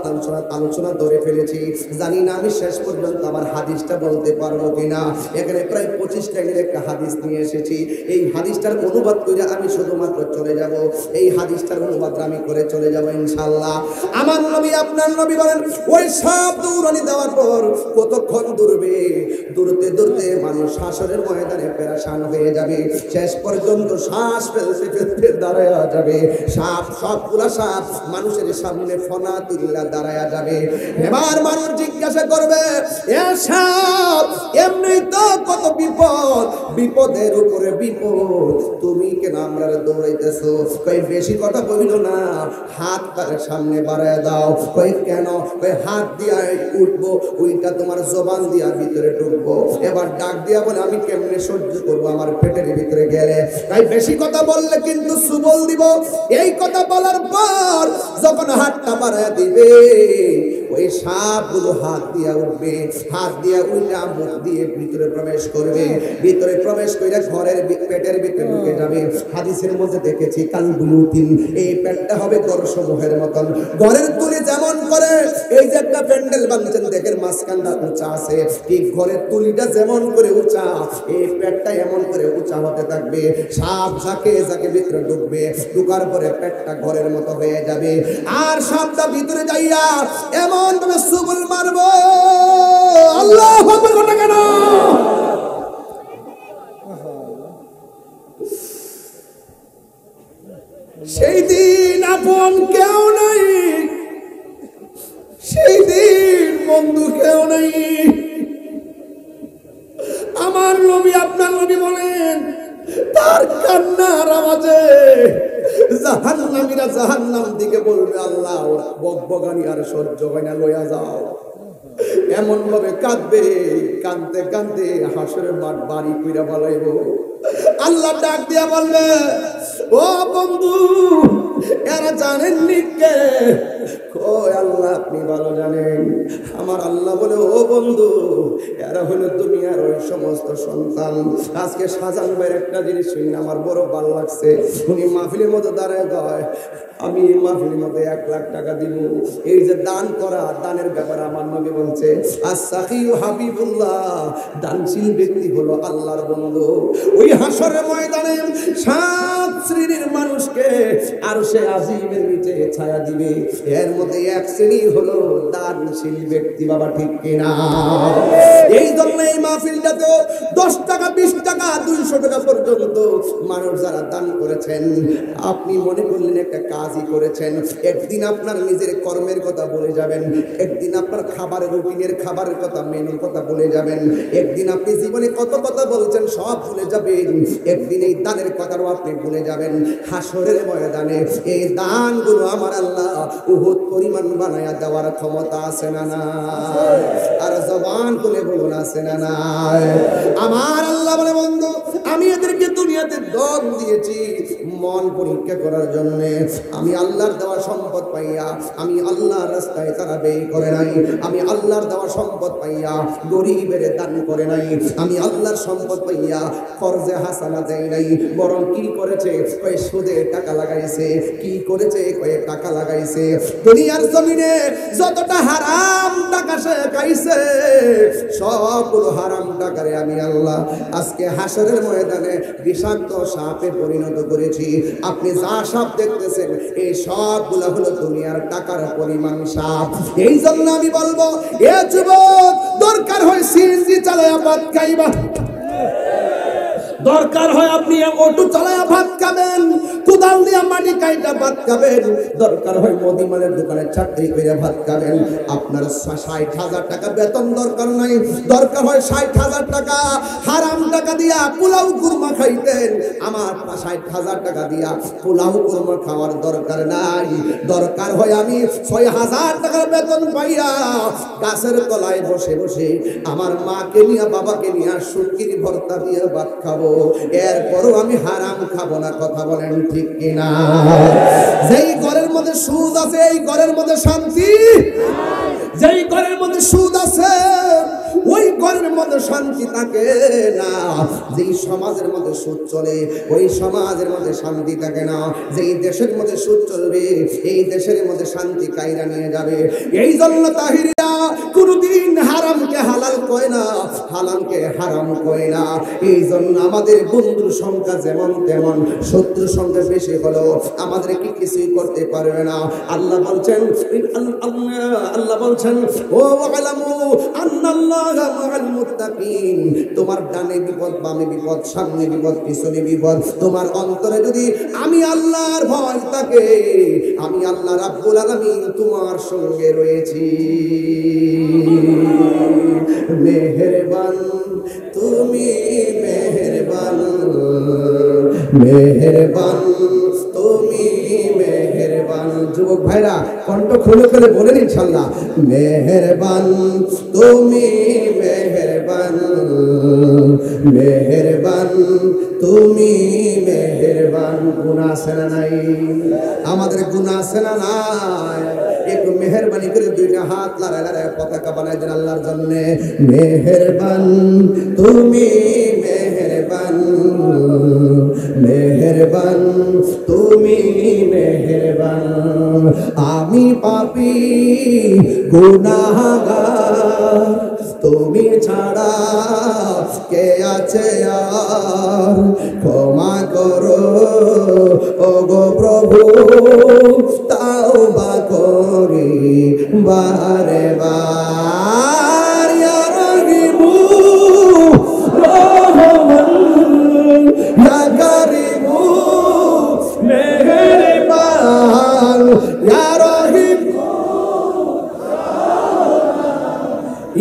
Speaker 1: আলোচনা ধরে ফেলেছি। জানি না আমি শেষ পর্যন্ত আমার হাদিসটা বলতে পারবো কিনা। এখানে প্রায় 25 টাইমের একটা হাদিস নিয়ে এসেছি। এই হাদিসটার অনুবাদ করে আমি শুধুমাত্র চলে যাব। এই হাদিসটার অনুবাদ আমি করে চলে যাব ইনশাআল্লাহ। আমার নবী আপনার নবী বলেন, ওই সাপ দৌড়ানি দেওয়ার পর কতক্ষণ দৌড়বে, দৌড়তে মানুষ হাসরের ময়দানে পেরেশান হয়ে যাবে। শেষ পর্যন্ত শ্বাস ফেলতে দাঁড়ায় যাবে। সবগুলা সাপ মানুষের সামনে ফনা তুল্লা দাঁড়ায়া যাবে। এবার মানুষ জিজ্ঞাসা করবে, এ সাপ এমনি তো কত বিপদ, বিপদের উপরে বিপদ, তুমি কেন আমরা দৌড়াইতেছো? কই বেশি কথা বলিল না, হাত তার সামনে বাড়ায় দাও। কই কেন? কই হাত দিয়া উঠবো, ওইটা তোমার জবান দিয়া ভিতরে ঢুকবো। এবার ডাক দিয়া বলে, আমি কেমনে সহ্য করবো আমার পেটের ভিতরে গেলে? তাই বেশি কথা বললে কিন্তু সুবল দিব। এই কথা বলার পর যখন হাতটা বাড়ায় দিবে, ওই সাপগুলো হাত দিয়া উঠবে, হাত দিয়া উল্টা মুখ দিয়ে ভিতরে প্রবেশ করবে, ভিতরে প্রবেশ করে ঘরের পেটের ভিতরে ঢুকে যাবে। হাদিসের মধ্যে দেখেছি কালবুলুতিন, এই পেটটা হবে গরসমূহের মতন। ঘরের তুলি যেমন করে এই যে একটা প্যান্ডেল বানিয়েছেন দেখেন মাঝখানটা উঁচা আছে, ঠিক ঘরের তুলিটা যেমন করে উঁচা, এই পেটটা এমন করে উঁচা হতে থাকবে। সাপ যাকে যাকে ভিতরে ঢুকবে, ঢুকার পরে পেটটা ঘরের মতো হয়ে যাবে। আর সাপটা ভিতরে যাইয়া এমন ভাবে সুবুল মারবো, আল্লাহু আকবার বলে কেন? সেই দিন আপন কেউ নাই, সেই দিন বন্ধু কেউ নাই। আমার নবী, আপনার নবী বলেন, তার কান্নার আওয়াজে জাহান্নামীরা জাহান্নাম দিকে বলবে, আল্লাহ বকবকানি আর সহ্য হয় না, লইয়া যাও। এমন ভাবে কাঁদবে, কাঁদতে কাঁদতে হাসরের মাঠ বাড়ি কইরা বলাইব। আল্লাহ ডাক দিয়া বলবে, ও বন্ধু, এরা জানেননি কে? কই আল্লাহ আপনি ভালো জানেন। আমার আল্লাহ বলে, ও বন্ধু, এরা হলো দুনিয়ার ওই সমস্ত সন্তান। আজকে শাহজাহান ভাইয়ের একটা জিনিস শুনে আমার বড় ভালো লাগছে। উনি মাহফিলের মধ্যে দাঁড়ায় কয়, আমি এই মাহফিলের মধ্যে 1 লাখ টাকা দিব। এই যে দান করা, দানের ব্যাপারে আমার নবী বলছে, as-sakhiyu হাবিবুল্লাহ, দানশীল ব্যক্তি হলো আল্লাহর বন্ধু। ওই হাসরের ময়দানে 7 শ্রেণীর মানুষকে আরশে আজিমের নিচে ছায়া দিবে। এর মধ্যে 1 শ্রেণী হলো দানশীল ব্যক্তি। বাবা ঠিক কিনা? এই জন্য এই মাহফিলটাতে 10 টাকা, 20 টাকা, 200 টাকা পর্যন্ত মানুষ যারা দান করেছেন, আপনি মনে করলেন একটা কাজই করেছেন। একদিন আপনার নিজের কর্মের কথা বলে যাবেন, একদিন আপনার খাবারের রুটিনের খাবারের কথা, মেনুর কথা বলে যাবেন, একদিন আপনি জীবনে কত কথা বলছেন সব ভুলে যাবেন, একদিন এই দানের কথাও আপনি ভুলে যাবেন। হাসরের ময়দানে এই দানগুলো আমার আল্লাহ উহুদ পরিমাণ বানায়া দেওয়ার ক্ষমতা আছে না না? আর জবান খুলে বলুন আছে না না? আমার আল্লাহ বলে, বন্ধু, আমি এদেরকে দুনিয়াতে দম দিয়েছি মন পরীক্ষা করার জন্য। আমি আল্লাহর দেওয়া সম্পদ পাইয়া আমি আল্লাহর রাস্তায় তারা ব্যয় করে নাই। আমি আল্লাহর দেওয়া সম্পদ পাইয়া গরিবের দান করে নাই। আমি আল্লাহর সম্পদ পাইয়া কর্জে হাসানা দেয় নাই। বরং কি করেছে? কয় সুদে টাকা লাগাইছে। কি করেছে? কয় টাকা লাগাইছে। দুনিয়ার জমিনে যতটা হারাম টাকা সে খাইছে, সবগুলো হারাম টাকারে আমি আল্লাহ আজকে হাসরের ময়দানে বিষাক্ত সাপে পরিণত করেছি। আপনি যা সাপ দেখতেছেন এই সবগুলো হলো দুনিয়ার টাকার পরিমাণ সাপ। এই জন্য আমি বলবো, এ যুবক, দরকার হয় সিএনজি চালায়া ভাত খাইবা, দরকার হয় আপনি অটো চালায়া ভাত খাবেন, কোদাল দিয়া মাটি কাইটা ভাত খাবেন, দরকার হয় মুদিমানের দোকানে চাকরি করে ভাত খাবেন। আপনার 60,000 টাকা বেতন দরকার নাই, দরকার হয় 60,000 টাকা হারাম টাকা দিয়া পোলাও কুরমা খাইতেন। আমার 60,000 টাকা দিয়া পোলাও কুরমা খাওয়ার দরকার নাই। দরকার হয় আমি 6,000 টাকার বেতন পাইয়া গাছের তলায় বসে বসে আমার মাকে নিয়ে বাবাকে নিয়ে শুটকির ভর্তা দিয়ে ভাত খাবো। এরপরও আমি হারাম খাবো না। কথা বলেন ঠিক কিনা? যেই ঘরের মধ্যে সুদ আছে এই ঘরের মধ্যে শান্তি, যেই ঘরের মধ্যে সুদ আছে ওই ঘরের মধ্যে শান্তি থাকে না। যেই সমাজের মধ্যে সুদ চলে ওই সমাজের মধ্যে শান্তি থাকে না। যেই দেশের মধ্যে সুদ চলবে এই দেশের মধ্যে শান্তি কায়রা নিয়ে যাবে। এই জন্য তাহিরিরা কোনদিন হারামকে হালাল কয় না, হালালকে হারাম কয় না। এই জন্য আমাদের বন্ধুর সংখ্যা যেমন তেমন, শত্রুর সংখ্যা বেশি হলো আমাদের কি কিছুই করতে পারবে না। আল্লাহ বলছেন, আল্লাহ বলছেন, ও আলামু আন্নাল্লাহা মাআল মুত্তাকিন। তোমার ডানে বিপদ, বামে বিপদ, সামনে বিপদ, পিছনে বিপদ, তোমার অন্তরে যদি আমি আল্লাহর ভয় থাকে, আমি আল্লাহ রাব্বুল আলামিন তোমার সঙ্গে রয়েছি। মেহেরবান তুমি, মেহেরবান, মেহেরবান তুমি, মেহেরবান। যুবক ভাইরা কণ্ঠ খুলে খুলে বলেন ইনশাআল্লাহ, মেহেরবান তুমি, মেহেরবান, মেহেরবান তুমি, মেহেরবান। গুনাহ আছে না নাই? আমাদের গুনাহ আছে না নাই? একটু মেহেরবানি করে দুইটা হাত লড়াই লড়াই পতাকা বানাই দেন আল্লাহর জন্য। মেহেরবান তুমি, মেহেরবান, মেহেরবান তুমি, মেহেরবান। আমি পাপী গুনাহগার, তুমি ছাড়া কে আছে আর? ক্ষমা করো ওগো প্রভু, তাওবা করি বারে বার। ইয়া রাহিমু রহমান, ইয়া কারিমু মেহেরবান, ইয়া রাহিমু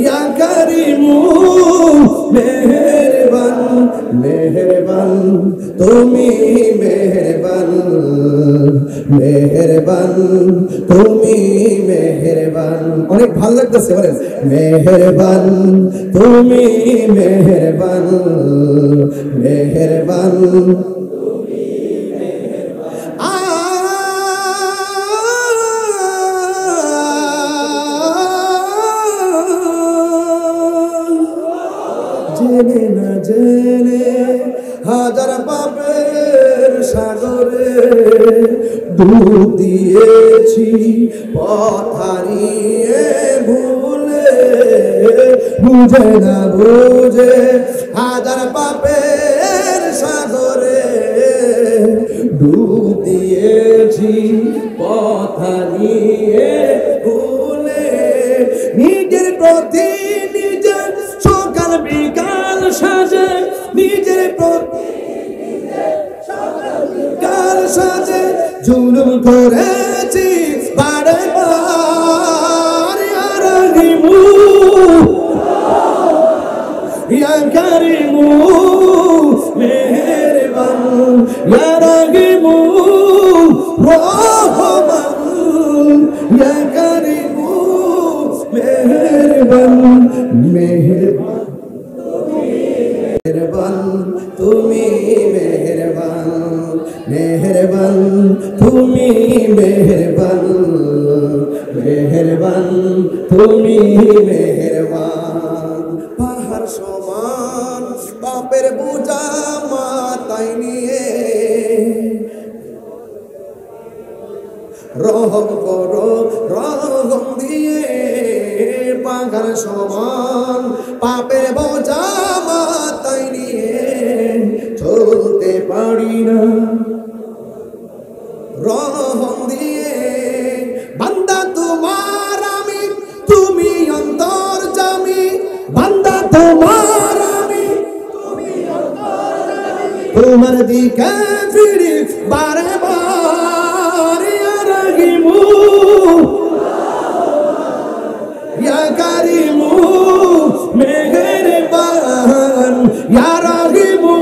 Speaker 1: ইয়া কারিমু মেহেরবান, মেহেরবান তুমি, মেহেরবান, মেহেরবান তুমি, মেহেরবান। অনেক ভালো লাগতেছে, বলেন মেহেরবান তুমি, মেহেরবান, মেহেরবান। জেনে না জেনে হাজার পাপের সাগরে ডুব দিয়েছি, পথ হারিয়ে ভুলে, বুঝে না বুঝে হাজার পাপের সাগরে ডুব দিয়েছি, পথ হারিয়ে ভুলে। নিজের প্রতি নিজের সকাল বিকাল সাজে, নিজের প্রতি কাল সাজে জুলুম করেছি বারে বার। ইয়া রাহিমু ইয়া কারিমু মেহেরবান, ইয়া রাহিমু রহমান, ইয়া কারিমু মেহেরবান, মেহেরবান মেহেরবান তুমি, মেহেরবান, মেহেরবান তুমি, মেহেরবান, মেহেরবান তুমি, মেহেরবান। পাহাড় সমান পাপের বোঝা মাথায় নিয়ে রহম করো, রহম দিয়ে। পাহাড় সমান পাপের বোঝা মাথায় নিয়ে চলতে পারি না, রহম দিয়ে। বান্দা তোমার আমি, তুমি অন্তর্যামী, বান্দা তোমার আমি, তোমার দিকে ফিরি বারে বার। ইয়া রাহিমু ইয়া কারিমু মেহেরবান, ইয়া রাহিমু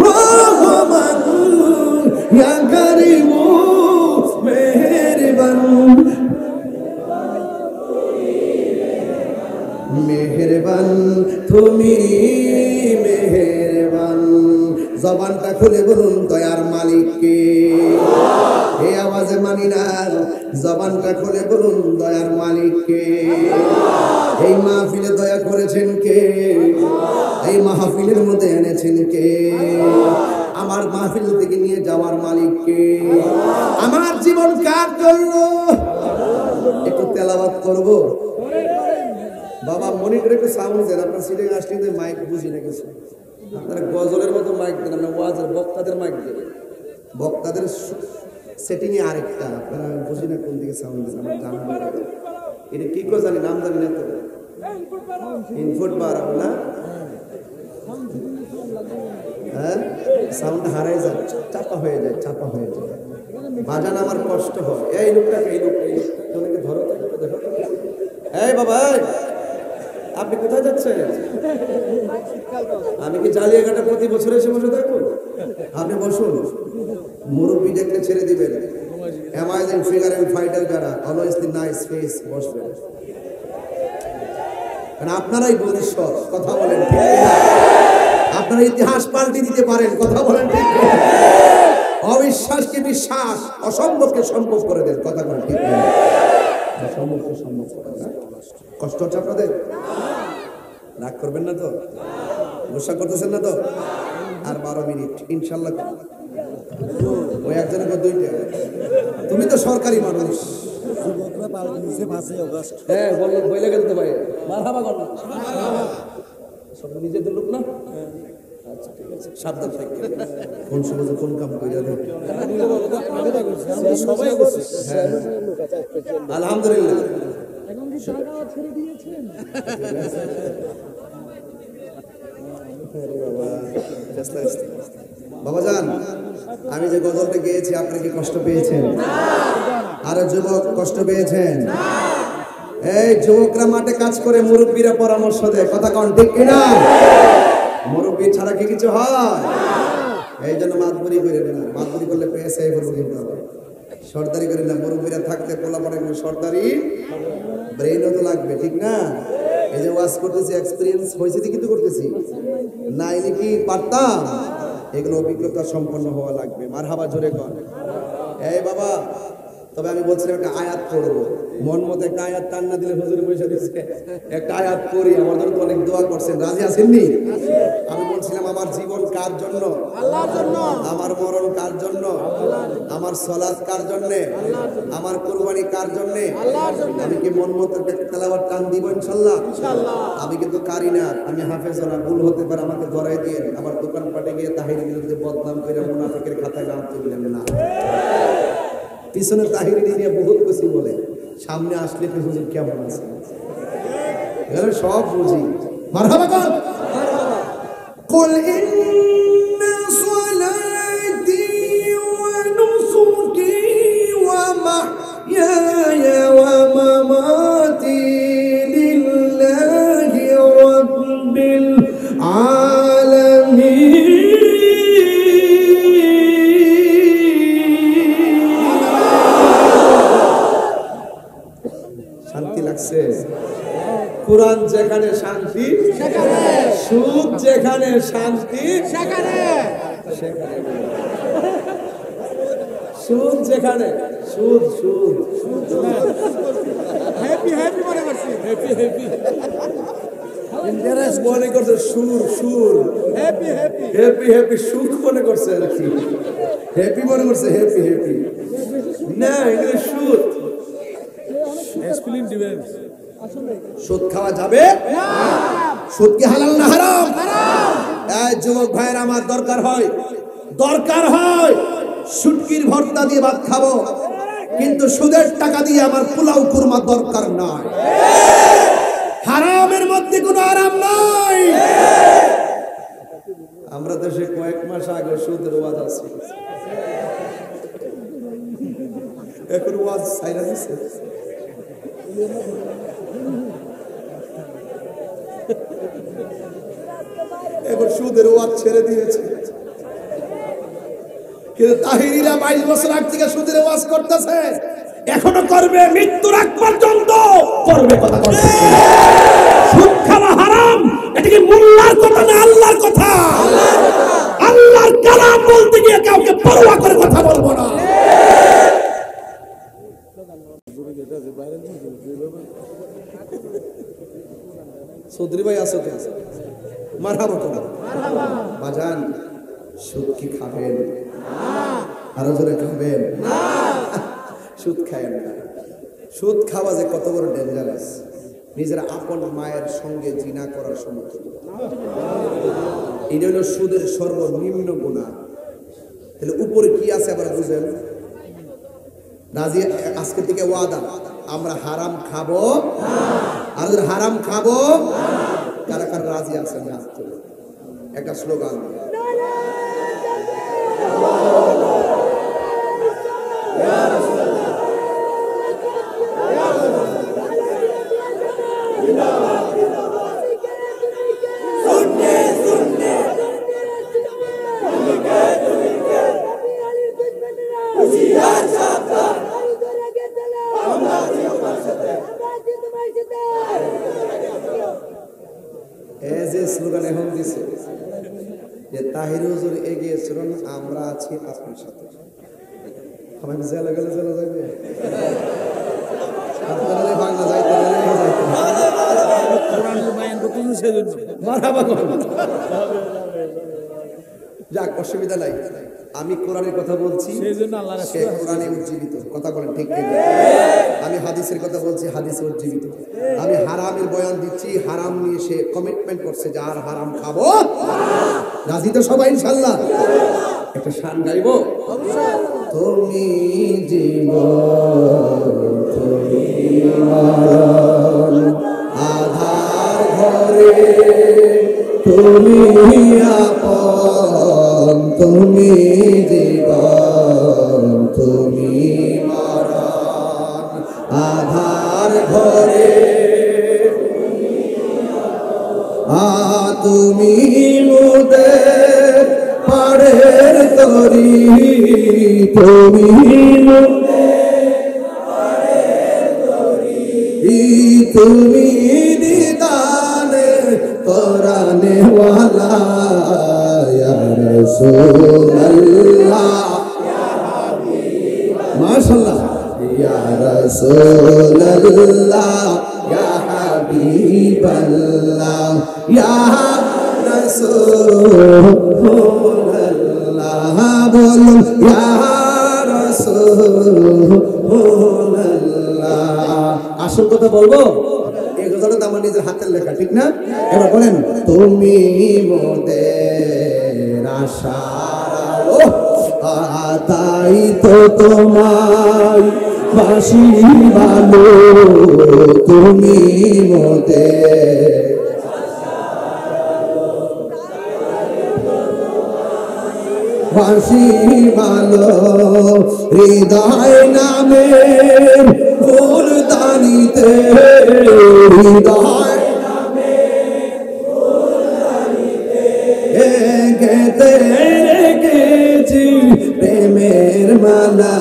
Speaker 1: রহমান, ইয়া কারিমু মেহেরবান, মেহেরবান তুমি, মেহেরবান। জবানটা খুলে বলুন দয়ার মালিক কে? এই আওয়াজে মানি না। জবানটা খুলে বলুন দয়ার মালিক কে? এই মাহফিলে দয়া করেছেন কে? এই মাহফিলের মধ্যে এনেছেন কে? আমার মাহফিল থেকে নিয়ে যাওয়ার মালিক কে? আমার জীবন কার জন্য? একটু তেলাওয়াত করব। বাবা মনিটরে একটু সাউন্ড দেন। আপনার সিটে আসলে মাইক বুঝি না কিছু। আপনারা গজলের মতো মাইক দেন, আপনার ওয়াজের বক্তাদের মাইক দেবেন। বক্তাদের সেটিং এ আরেকটা, আপনারা বুঝি না কোন দিকে সাউন্ড দেন। আমার জানা নেই, এটা কি করে জানি, নাম জানি না তো। ইনপুট বাড়াবো না, হ্যাঁ সাউন্ড হারাই যায়, চাপা হয়ে যায়, চাপা হয়ে যায়, বাজান আমার কষ্ট হয়। এই লোকটাকে, এই লোকটাকে ধরো, দেখো। এই বাবা, আপনি কোথায় যাচ্ছেন? আমি কি জালিয়াঘাটে প্রতি বছর এসে বসে থাকবো? আপনি বসুন, মুরব্বী দেখলে ছেড়ে দিবেন। অ্যামাজিং ফিগার এন্ড ফাইটার যারা, অলওয়েজ দি নাইস ফেস, বসবেন। কারণ আপনারাই ভবিষ্যৎ, কথা বলেন ঠিক কিনা? আপনারা ইতিহাস পাল্টে দিতে পারেন, কথা বলেন ঠিক কিনা? অবিশ্বাসকে বিশ্বাস, অসম্ভবকে সম্ভব করে দেন, কথা বলেন ঠিক কিনা? অসম্ভবকে সম্ভব করে দেন। কষ্ট হচ্ছে আপনাদের? রাগ করবেন না তো? গুসা করতেছেন না তো? আর 12 মিনিট ইনশাল্লাহ। ওই একজনের পর দুইটা। তুমি তো সরকারি মানুষ, হ্যাঁ বলে গেল তো ভাই, মারহাবা কর না, সব নিজেদের লোক না। আচ্ছা ঠিক আছে, সাবধান থাকবে। কোন সময় কোন কাম কইরা দেন, সবাই করছে। হ্যাঁ আলহামদুলিল্লাহ। এখন কি টাকা ছেড়ে দিয়েছেন? বাবাজান, আমি যে গজলটা গেয়েছি আপনি কি কষ্ট পেয়েছেন? আর যুবক কষ্ট পেয়েছেন? এই যুবকরা মাঠে কাজ করে, মুরব্বীরা পরামর্শ দেয়, কথা কন ঠিক কিনা? মুরব্বী ছাড়া কি কিছু হয়? এই জন্য মাতবুরি করে না, মাতবুরি করলে পেয়েছে কিন্তু সর্দারি করি না। মুরব্বীরা থাকতে পোলা পড়ে সর্দারি ব্রেইনও তো লাগবে, ঠিক না? এই যে ওয়াজ করতেছি, এক্সপিরিয়েন্স হয়েছে দেখি তো করতেছি, নাইলে কি পারতাম? এগুলো অভিজ্ঞতা সম্পন্ন হওয়া লাগবে। মারহাবা জোরে কর। এই বাবা, তবে আমি বলছিলাম একটা আয়াত পড়বো, মন মতো একটা আয়াত টান না দিলে হুজুর পয়সা দিচ্ছে, একটা আয়াত পড়ি। আমার জন্য তো অনেক দোয়া করছেন, রাজি আছেননি? আমি বলছিলাম আমার জীবন কার জন্য? আল্লাহর জন্য। আমার মরণ কার জন্য? আমার সালাত কার জন্য? আমার কুরবানি কার জন্য? আল্লাহর জন্য। আমি কি মন মতো একটা তেলাওয়াত টান দিব ইনশাআল্লাহ? ইনশাআল্লাহ। আমি কিন্তু কারি না, আমি হাফেজ না, ভুল হতে পারে, আমাকে ধরাই দিয়ে আমার দোকানপাটে গিয়ে তাহিরের বিরুদ্ধে বদনাম করে মুনাফিকের খাতায় নাম তুললেন না। পিছনে তাহির নিয়ে বহুত কিছু বলে, সামনে আসলে তো হুজুর কেমন আছে সব বুঝি। মারহাবা কর। কুল ইন্না সালাতি ওয়া নুসুকি ওয়া মাহইয়ায়া ওয়া মামাতি লিল্লাহি রাব্বিল আলামিন। শান্তি লাগছে? কুরআন যেখানে শান্তি সেখানে, সুদ যেখানে শান্তি সেখানে, সুদ যেখানে, সুদ সুদ হ্যাপি হ্যাপি মনে করছে, হ্যাপি হ্যাপি ইন্টারেস্ট মনে করছে, সুর সুর হ্যাপি হ্যাপি হ্যাপি হ্যাপি সুদ মনে করছে আর কি, হ্যাপি মনে করছে, হ্যাপি হ্যাপি না, এগুলো সুদ। সুদ খাওয়া যাবে না। সুদ কি হালাল না হারাম? এই যুবক ভাইয়ের আমার দরকার হয় শুটকির ভর্তা দিয়ে ভাত খাবো, কিন্তু সুদের টাকা দিয়ে আমার পোলাও কুরমা দরকার নাই। হারামের মধ্যে কোনো আরাম নাই। আমরা দেশে কয়েক মাস আগে সুদের ওয়াজ আছে, এখন ওয়াজ ছাইরা দিছে। এখন সুদের ওয়াজ ছেড়ে দিয়েছে, কিন্তু তাহিরিরা 22 বছর আগ থেকে সুদের ওয়াজ করতেছে, এখনো করবে, মৃত্যুর আগ পর্যন্ত করবে। কথা বলছে সুদ খাওয়া হারাম, এটা কি মোল্লার কথা না আল্লাহর কথা? আল্লাহর কালাম বলতে গিয়ে কাউকে পরোয়া করে কথা বলবো না। চৌধুরী ভাই আছো তো? মারহাবা করো। বাজান, সুদ কি খাবেন? আরো জোরে খাবেন? সুদ খায় না। সুদ খাওয়া যে কত বড় ডেঞ্জারাস, নিজের আপন মায়ের সঙ্গে জিনা করার সমতুল্য। এটা হলো সুদের সর্বনিম্ন গুনাহ। তাহলে উপরে কি আছে আবার বুঝেন? রাজি আজকে থেকে ওয়াদা, আমরা হারাম খাবো আর হারাম খাবো। কারা কারা রাজি আছেন হাত তুলে একটা স্লোগান স্লোগান এখন দিছে যে তাহির হুজুর এগিয়ে চলুন, আমরা আছি আপনার সাথে। আমার জেলা গেলে চলে যাবে, আপনারা বাংলা যাইতে যাক, অসুবিধা নাই। আমি কোরআনের কথা বলছি, সে কোরআনে উজ্জীবিত। কথা বলেন ঠিক ঠিক। আমি হাদিসের কথা বলছি, হাদিসে উজ্জীবিত। আমি হারামের বয়ান দিচ্ছি, হারাম নিয়ে সে কমিটমেন্ট করছে যে আর হারাম খাবো। রাজি তো সবাই ইনশাআল্লাহ? একটা শান গাইবো। তুমি জীবন তুমি মরণ আধার ঘরে তুমি আপন, তুমি জীবন তুমি মরণ আধার ঘরে তুমি মুদের পাড়ের তরি, তুমি তুমি দিদানে কোরআনে ওয়ালা ইয়া রাসূলুল্লাহ মাশাআল্লাহ ইয়া রাসূলুল্লাহ ইয়া হাবিবাল্লাহ ইয়া রাসূলুল্লাহ বলুন ইয়া রাসূলুল্লাহ। আসল কথা বলবো, এই কথাটা তো আমার নিজের হাতের লেখা, ঠিক না? এবার বলেন তুমি মোদের আশার আলো, তাই তো তোমায় বাসি ভালো, তুমি মোদের বাসি ভালো, হৃদয় নামের ফুলদানিতে, হৃদয় গেতে রেখেছি প্রেমের মালা,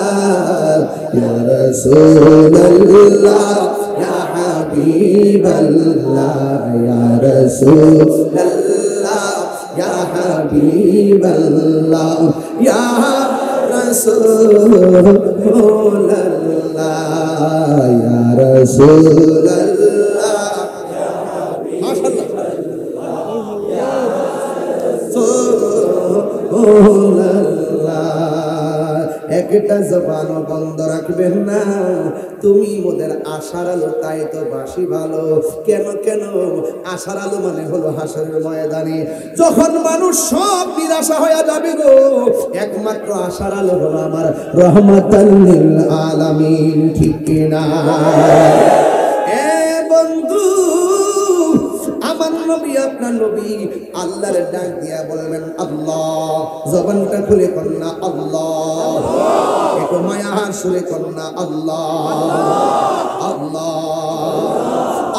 Speaker 1: ইয়া রাসূলুল্লাহ ইয়া হাবিবাল্লাহ ইয়া রাসূলুল্লাহ ইয়া হাবিবাল্লাহ ইয়া রাসূলুল্লাহ ইয়া রাসূলুল্লাহ। একটা জবান বন্ধ রাখবেন না, তুমি মোদের আশার আলো, তাই তো বাসি ভালো। কেন কেন? আশার আলো মানে হলো হাসরের ময়দানে যখন মানুষ সব নিরাশা হয়ে যাবে গো, একমাত্র আশার আলো হলো আমার রহমাতাল লিল আলামিন, ঠিক কিনা? বন্ধু, আমার নবী আপনার নবী আল্লাহর ডাক দিয়া বলবেন আল্লাহ, জবানটা খুলে কন্যা আল্লাহ, একটু মায়ার সুরে কন্যা আল্লাহ আল্লাহ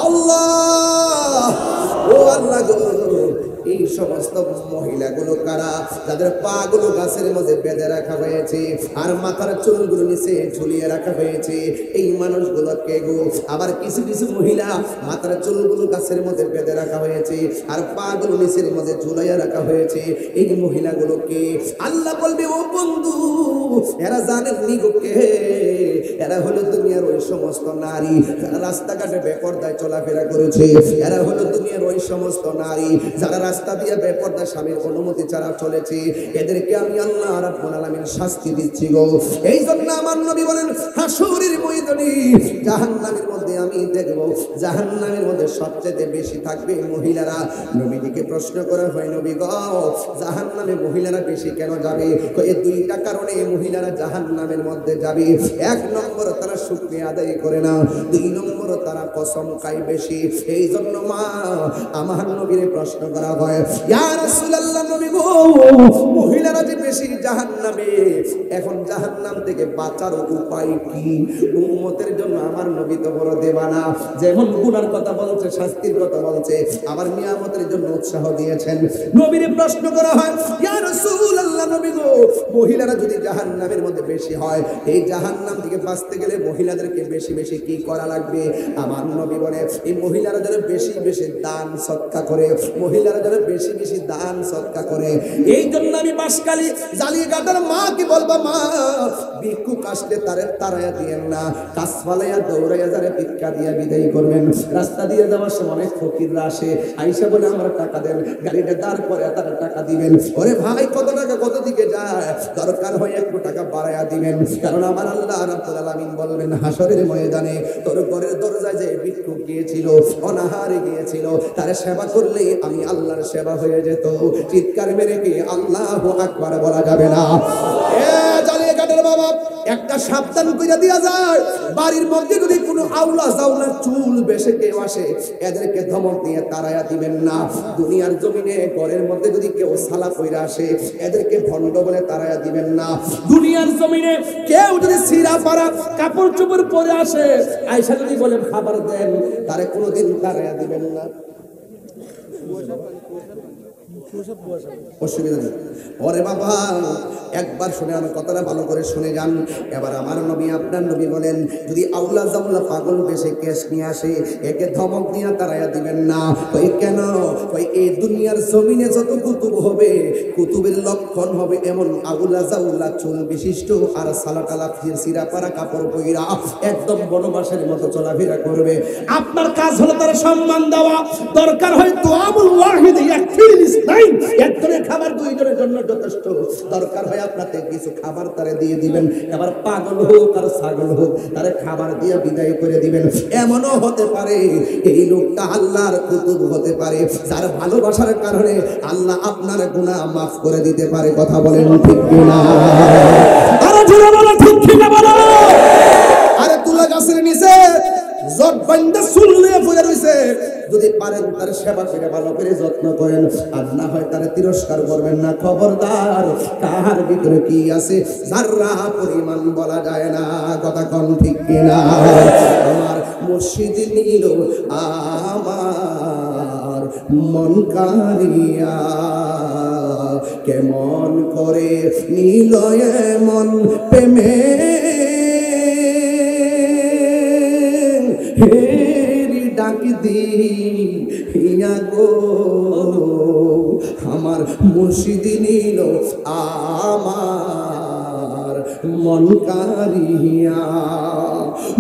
Speaker 1: আল্লাহ। ও আল্লাহ গো, এই সমস্ত মহিলাগুলো কারা যাদের পা গুলো গাছের মধ্যে বেঁধে রাখা হয়েছে আর মাথার চুলগুলো নিচে ঝুলিয়ে রাখা হয়েছে, এই মানুষগুলোকে গো। আবার কিছু কিছু মহিলা মাথার চুলগুলো গাছের মধ্যে বেঁধে রাখা হয়েছে আর পা গুলো নিচের মধ্যে ঝুলাইয়া রাখা হয়েছে, এই মহিলাগুলোকে আল্লাহ বলবে ও বন্ধু, এরা জানেন নি গো কে? এরা হলো দুনিয়ার ওই সমস্ত নারী যারা রাস্তাঘাটে বেপরদায় চলাফেরা করেছে, এরা হলো দুনিয়ার ওই সমস্ত নারী যারা রাস্তা দিয়ে বেপরদা স্বামীর অনুমতি ছাড়া চলেছে। এদেরকে আমি আল্লাহ রাব্বুল আলামিন শাস্তি দিচ্ছি গো। এই জন্য আমার নবী বলেন হাসরের ময়দানে জাহান্নামের মধ্যে আমি দেখব, জাহান্নামের মধ্যে সবচেয়ে বেশি থাকবে মহিলারা। নবীজিকে প্রশ্ন করা হয়, নবী গো, জাহান্নামে মহিলারা বেশি কেন যাবে? এই দুইটা কারণে মহিলারা জাহান্নামের মধ্যে যাবে। এক নম্বর, তারা শুকরিয়া আদায় করে না, 2 নম্বর তারা কসম খায় বেশি। এই জন্য মা আমার নবীরে প্রশ্ন করা হয়, ইয়া রাসূলুল্লাহ নবী গো, মহিলারা যে বেশি জাহান্নামে, এখন জাহান্নাম থেকে বাঁচার উপায় কি? উম্মতের জন্য আমার নবী তো বড় দেবানা, যেমন গুনার কথা বলছে, শাস্তির কথা বলছে, আবার নিয়ামতের জন্য উৎসাহ দিয়েছেন। নবীরে প্রশ্ন করা হয়, ইয়া রাসূলুল্লাহ নবী গো, মহিলারা যদি জাহান্নামের মধ্যে বেশি হয়, এই জাহান্নাম থেকে বাঁচতে গেলে মহিলাদেরকে বেশি বেশি কি করা লাগবে? আমার নবী বলে, এই মহিলারা যেন বেশি বেশি দান সদকা করে, মহিলারা যেন বেশি বেশি দান সদকা করে। এই জন্য আমি বাঁশখালী জালিয়াঘাটের মাকে বলবো, মা ভিক্ষুক আসলে তারায়া দিয়েন না, কাজ ফালাইয়া দৌড়াইয়া যারা ভিক্ষা দিয়া বিদায় করবেন। রাস্তা দিয়ে যাওয়ার সময় অনেক ফকিররা আসে, আইসা বলে আমার টাকা দেন, গাড়িটা দাঁড় করে তারা টাকা দিবেন। ওরে ভাই কত টাকা কত দিকে যায়, দরকার হয় একটু টাকা বাড়াইয়া দিবেন, কারণ আমার আল্লাহ রাব্বুল আলামিন বলবেন হাসরের ময়দানে তোর ঘরের দরজায় যে ভিক্ষুক গিয়েছিল, অনাহারে গিয়েছিল, তার সেবা করলেই আমি আল্লাহর সেবা হয়ে যেত। চিৎকার মেরে কি আল্লাহু আকবার বলা যাবে না? এ জালিয়াঘাটের বাবা, একটা সাবধান কইরা দিয়া যায়, বাড়ির মধ্যে যদি কোনো আউলা জাউলা চুল বেশে কেউ আসে, এদেরকে ধমক দিয়ে তাড়াইয়া দিবেন না। দুনিয়ার জমিনে ঘরের মধ্যে যদি কেউ সালা কইরা আসে, এদেরকে ভণ্ড বলে তাড়াইয়া দিবেন না। দুনিয়ার জমিনে কেউ যদি সিরা পাড়া কাপড় চোপড় পরে আসে, আয়সা যদি বলে খাবার দেন, তারে কোনোদিন তাড়াইয়া দিবেন না। অসুবিধা নেই। ওরে বাবা, একবার শুনে আমার কথাটা ভালো করে শুনে যান। এবার আমার নবী আপনার নবী বলেন, যদি আউলা জাউলা পাগল বেশে কেস নিয়ে আসে, একে ধমক নিয়ে তাড়াইয়া দিবেন না। কই কেন? কই এই দুনিয়ার জমিনে যত কুতুব হবে, কুতুবের লক্ষণ হবে এমন আউলা জাউলা চুল বিশিষ্ট আর সালাটালা সিরা পারা কাপড় পইরা একদম বনবাসের মতো চলাফেরা করবে। আপনার কাজ হলো তার সম্মান দেওয়া। দরকার হয় তোয়াবুল ওয়াহিদ ইয়াকফিল ইসনাইন, একজনের খাবার দুইজনের জন্য যথেষ্ট। দরকার হয় আপনাকে কিছু খাবার তারে দিয়ে দিবেন। এবার পাগল হোক আর ছাগল হোক, তারে খাবার দিয়ে বিদায় করে দিবেন। এমনও হতে পারে এই লোকটা আল্লাহর কুতুব হতে পারে, যার ভালোবাসার কারণে আল্লাহ আপনার গুনাহ মাফ করে দিতে পারে। কথা বলেন ঠিক কিনা? আরে জোরে বলো ঠিক কিনা বলো। আরে তুলা গাছের নিচে জট বান্দা শুনলে পড়ে রইছে, যদি পারেন তার সেবা করে ভালো করে যত্ন করেন, আর না হয় তার তিরস্কার করবেন না। খবরদার, কার ভিতরে কি আছে যারা পরিমাণ বলা যায় না। কথা কোন ঠিক কিনা? আমার মুর্শিদ নীল আমার মন কারিয়া, কেমন করে নীল মন প্রেমে হেরি ডাক দিয়া গো, আমার মুর্শিদ নীল আমার মন কারিয়া।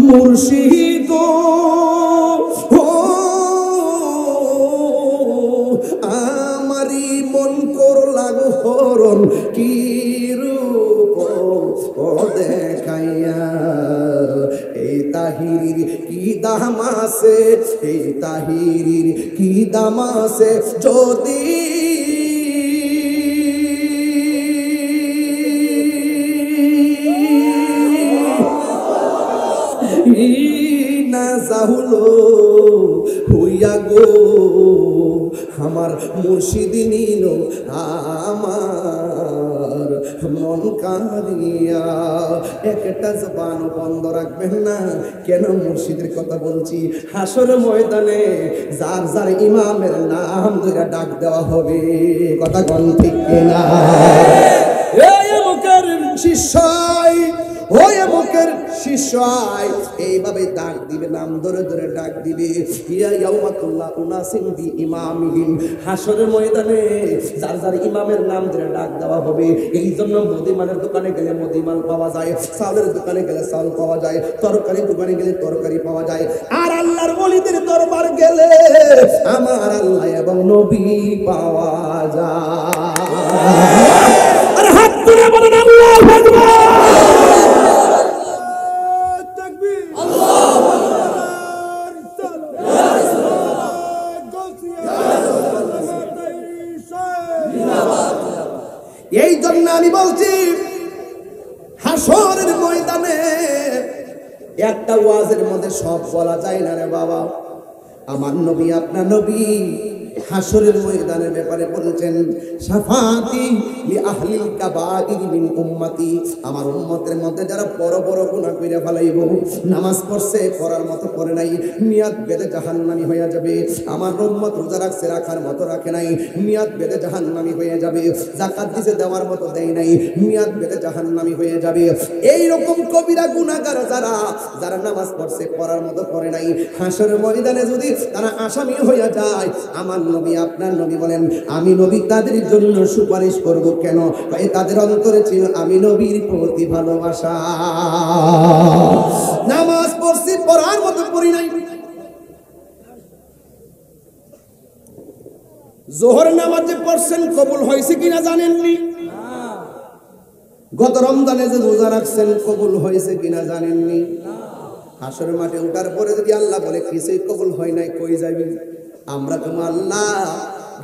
Speaker 1: মুর্শিদ আমারি মন করলা গো হরণ, কি রূপ দেখাইয়া। এই তাহিরির কি দাম আছে, এই তাহিরির কি দাম আছে, যদি না যাহুলো হইয়া গো, আমার মুর্শিদ নীল আমার মন কারিয়া। একটা জবান বন্ধ রাখবেন না। কেন মুর্শিদের কথা বলছি? হাসর ময়দানে যার যার ইমামের নাম ধরে ডাক দেওয়া হবে। কথা কোন ঠিক কিনা? এই মুখের শিষ্যাই, ওই মুখের শিষ্যাই এইভাবে ডাক দিবে, নাম ধরে ধরে ডাক দিবে। ইয়া ইয়াউমাতুল্লাহ উনাসিম বি ইমামিহিম, হাসরের ময়দানে যার যার ইমামের নাম ধরে ডাক দেওয়া হবে। এই জন্য মুদিমানের দোকানে গেলে মুদিমাল পাওয়া যায়, চাউলের দোকানে গেলে চাউল পাওয়া যায়, তরকারির দোকানে গেলে তরকারি পাওয়া যায়। আর আল্লাহর ওলিদের দরবার গেলে আমার আল্লাহ এবং নবী পাওয়া যায়। আর হাত তুলে বলেন আল্লাহু আকবার। এই জন্য আমি বলছি হাসরের ময়দানে একটা ওয়াজের মধ্যে সব বলা যায় না রে বাবা। আমার নবী আপনার নবী হাসরের ময়দানের ব্যাপারে বলেছেন, শাফাতি লি আহলিল কাবাইর মিন উম্মতি, আমার উম্মতের মধ্যে যারা বড় বড় গুনাহ কইরা ফেলাইব, নামাজ পড়ছে পড়ার মতো পড়ে নাই, নিয়াত বেঁধে জাহান্নামী হয়ে যাবে। আমার উম্মত রোজা রাখছে রাখার মতো রাখে নাই, নিয়াত বেঁধে জাহান্নামী হয়ে যাবে। যাকাত দিতে দেওয়ার মতো দেয় নাই, নিয়াত বেঁধে জাহান্নামী হয়ে যাবে। এই রকম কবিরা গুনাহগার যারা নামাজ পড়ছে পড়ার মতো পড়ে নাই, হাসরের ময়দানে যদি তারা আসামি হয়ে যায়, আমার নবী আপনার নবী বলেন, আমি নবী তাদের জন্য সুপারিশ করব। কেন? তাদের অন্তরে ছিল আমি নবীর প্রতি ভালোবাসা। নামাজ পড়ছি পড়ার মতো পড়ি নাই। জোহর নামাজ যে পড়ছেন কবুল হয়েছে কিনা জানেননি? গত রমজানে যে রোজা রাখছেন কবুল হয়েছে কিনা জানেননি? হাসরের মাঠে ওঠার পরে যদি আল্লাহ বলে কিছুই কবুল হয় নাই, কই যাবেন? আমরা তো আল্লাহ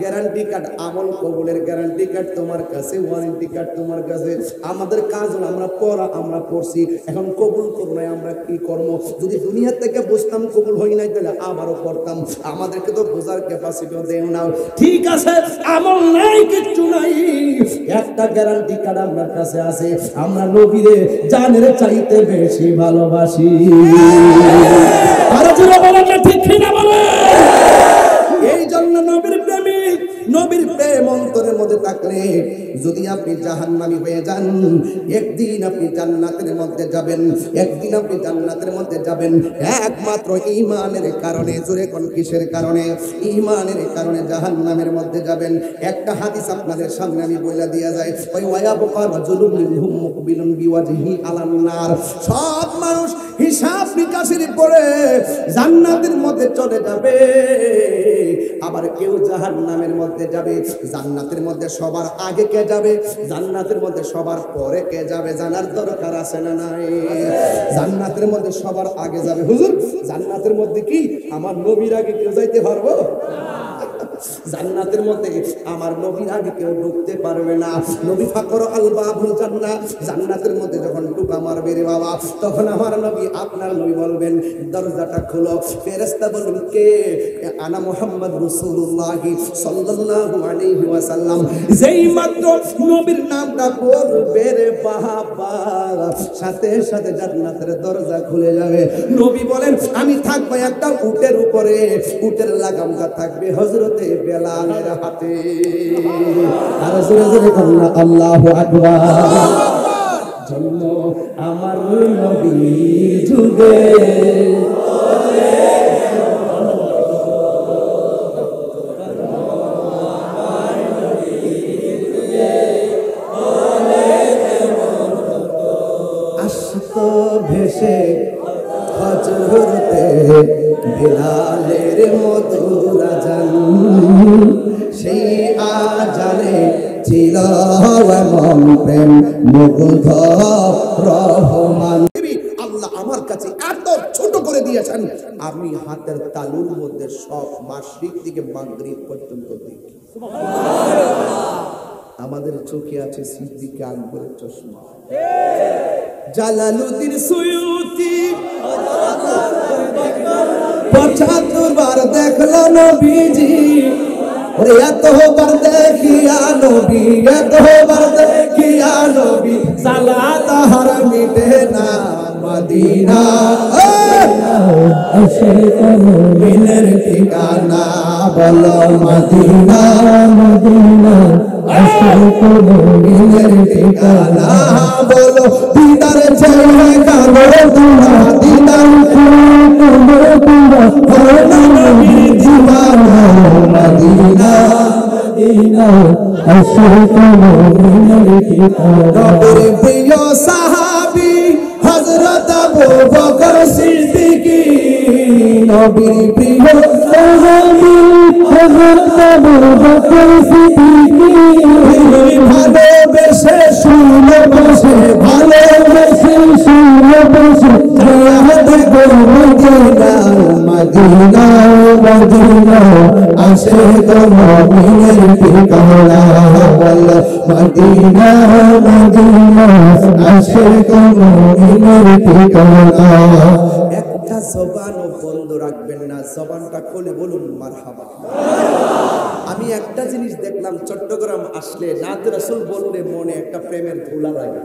Speaker 1: গ্যারান্টি কার্ড, আমল কবুলের গ্যারান্টি কার্ড তোমার কাছে, ওয়ারেন্টি কার্ড তোমার কাছে। আমাদের কাজ হলো আমরা পড়া, আমরা পড়ছি, এখন কবুল করো নাই, আমরা কি করব? যদি দুনিয়া থেকে বুঝতাম কবুল হয় নাই তাহলে আবারও পড়তাম। আমাদেরকে তো বোঝার ক্যাপাসিটিও দেও না। ঠিক আছে, আমল নাই, কিচ্ছু নাই, একটা গ্যারান্টি কার্ড আমার কাছে আছে, আমরা নবীরে জানের চাইতে বেশি ভালোবাসি। আর জোরে বলেন না ঠিক কিনা বলেন। এই জন্য নবীর প্রেমিক, নবীর প্রেম অন্তরের মধ্যে থাকলে যদি আপনি জাহান্নামী হয়ে যান, একদিন আপনি জান্নাতের মধ্যে যাবেন, একদিন আপনি জান্নাতের মধ্যে যাবেন একমাত্র ঈমানের কারণে। জোরে কোন কিসের কারণে? ঈমানের কারণে জাহান্নামের মধ্যে যাবেন। একটা হাদিস আপনাদের সামনে আমি বলে দিয়া যাই, ওই ওয়ায়াবকা রাজুলুন মিনহুম মুকবিলুন বিওয়াজহি আলান নার, সব মানুষ হিসাব নিকাশের পরে জান্নাতের মধ্যে চলে যাবে, আবার কেউ জাহান্নামের মধ্যে যাবে। জান্নাতের মধ্যে সবার আগে কে যাবে, জান্নাতের মধ্যে সবার পরে কে যাবে জানার দরকার আছে না নাই? জান্নাতের মধ্যে সবার আগে যাবে। হুজুর জান্নাতের মধ্যে কি আমার নবীর আগে কেউ যাইতে পারবো? জান্নাতের মধ্যে আমার নবীর আগে কেউ ঢুকতে পারবে না। নবী ফাকর আল বাবুল জান্নাত, জান্নাতের মধ্যে যখন ঢুকা মারবে রে বাবা, তখন আমার নবী আপনার নবী বলবেন দরজাটা খুলো। ফেরেশতা বলবেন কে? আনা মুহাম্মদ রাসূলুল্লাহ সাল্লাল্লাহু আলাইহি ওয়াসাল্লাম। যেই মাত্র নবীর নামটা বলবে রে বাবা, সাথে সাথে জান্নাতের দরজা খুলে যাবে। নবী বলেন আমি থাকবো একটা উটের উপরে, উটের লাগামটা থাকবে হযরতে বেলালের হাতে। আর জোরে জোরে বলুন আল্লাহু আকবার। জন্ম আমার নবী যুগে, আসতো ভেসে হযরতে বেলালের মধুর আযান, সেই আযানে ছিল এমন প্রেম মুগ্ধ রহমান। আল্লাহ আমার কাছে এত ছোট করে দিয়েছেন, আমি হাতের তালুর মধ্যে সব মাশরিক থেকে মাগরিব পর্যন্ত দেখি। আমাদের চোখে আছে সিদ্দিক আকবরের চশমা, জালালউদ্দিন সুয়ুতি ৭৫ বার দেখলো নবীজি। ওরে এতবার দেখিয়া নবী, এতবার দেখিয়া নবী, সালা তাহার মিটে না মদিনা। মিনের ঠিকানা বলো মদিনা, মদিনা মিনের ঠিকানা বলো। দিদার ছেলে কাঁদো তোমরা, দিদার নবীর দিওয়ানা মদিনা, মদিনা নবীর প্রিয় সাহাবী হযরত আবু বকর সিদ্দিক, নবীর প্রিয় সাহাবী হযরত আবু বকর সিদ্দিক। ভালোবেসে শুনে বসে, ভালোবেসে শুনে বসে মদিনা, মদিনা, মদিনা
Speaker 3: আশিক মুমিনের ঠিকানা বল মদিনা মদিনা আশিক মুমিনের ঠিকানা
Speaker 1: একটা জবানও বন্ধ রাখবেন না, জবানটা খুলে বলুন মারহাবা। আমি একটা জিনিস দেখলাম, চট্টগ্রাম আসলে নাত রাসূল বললে মনে একটা প্রেমের ধুলা লাগে।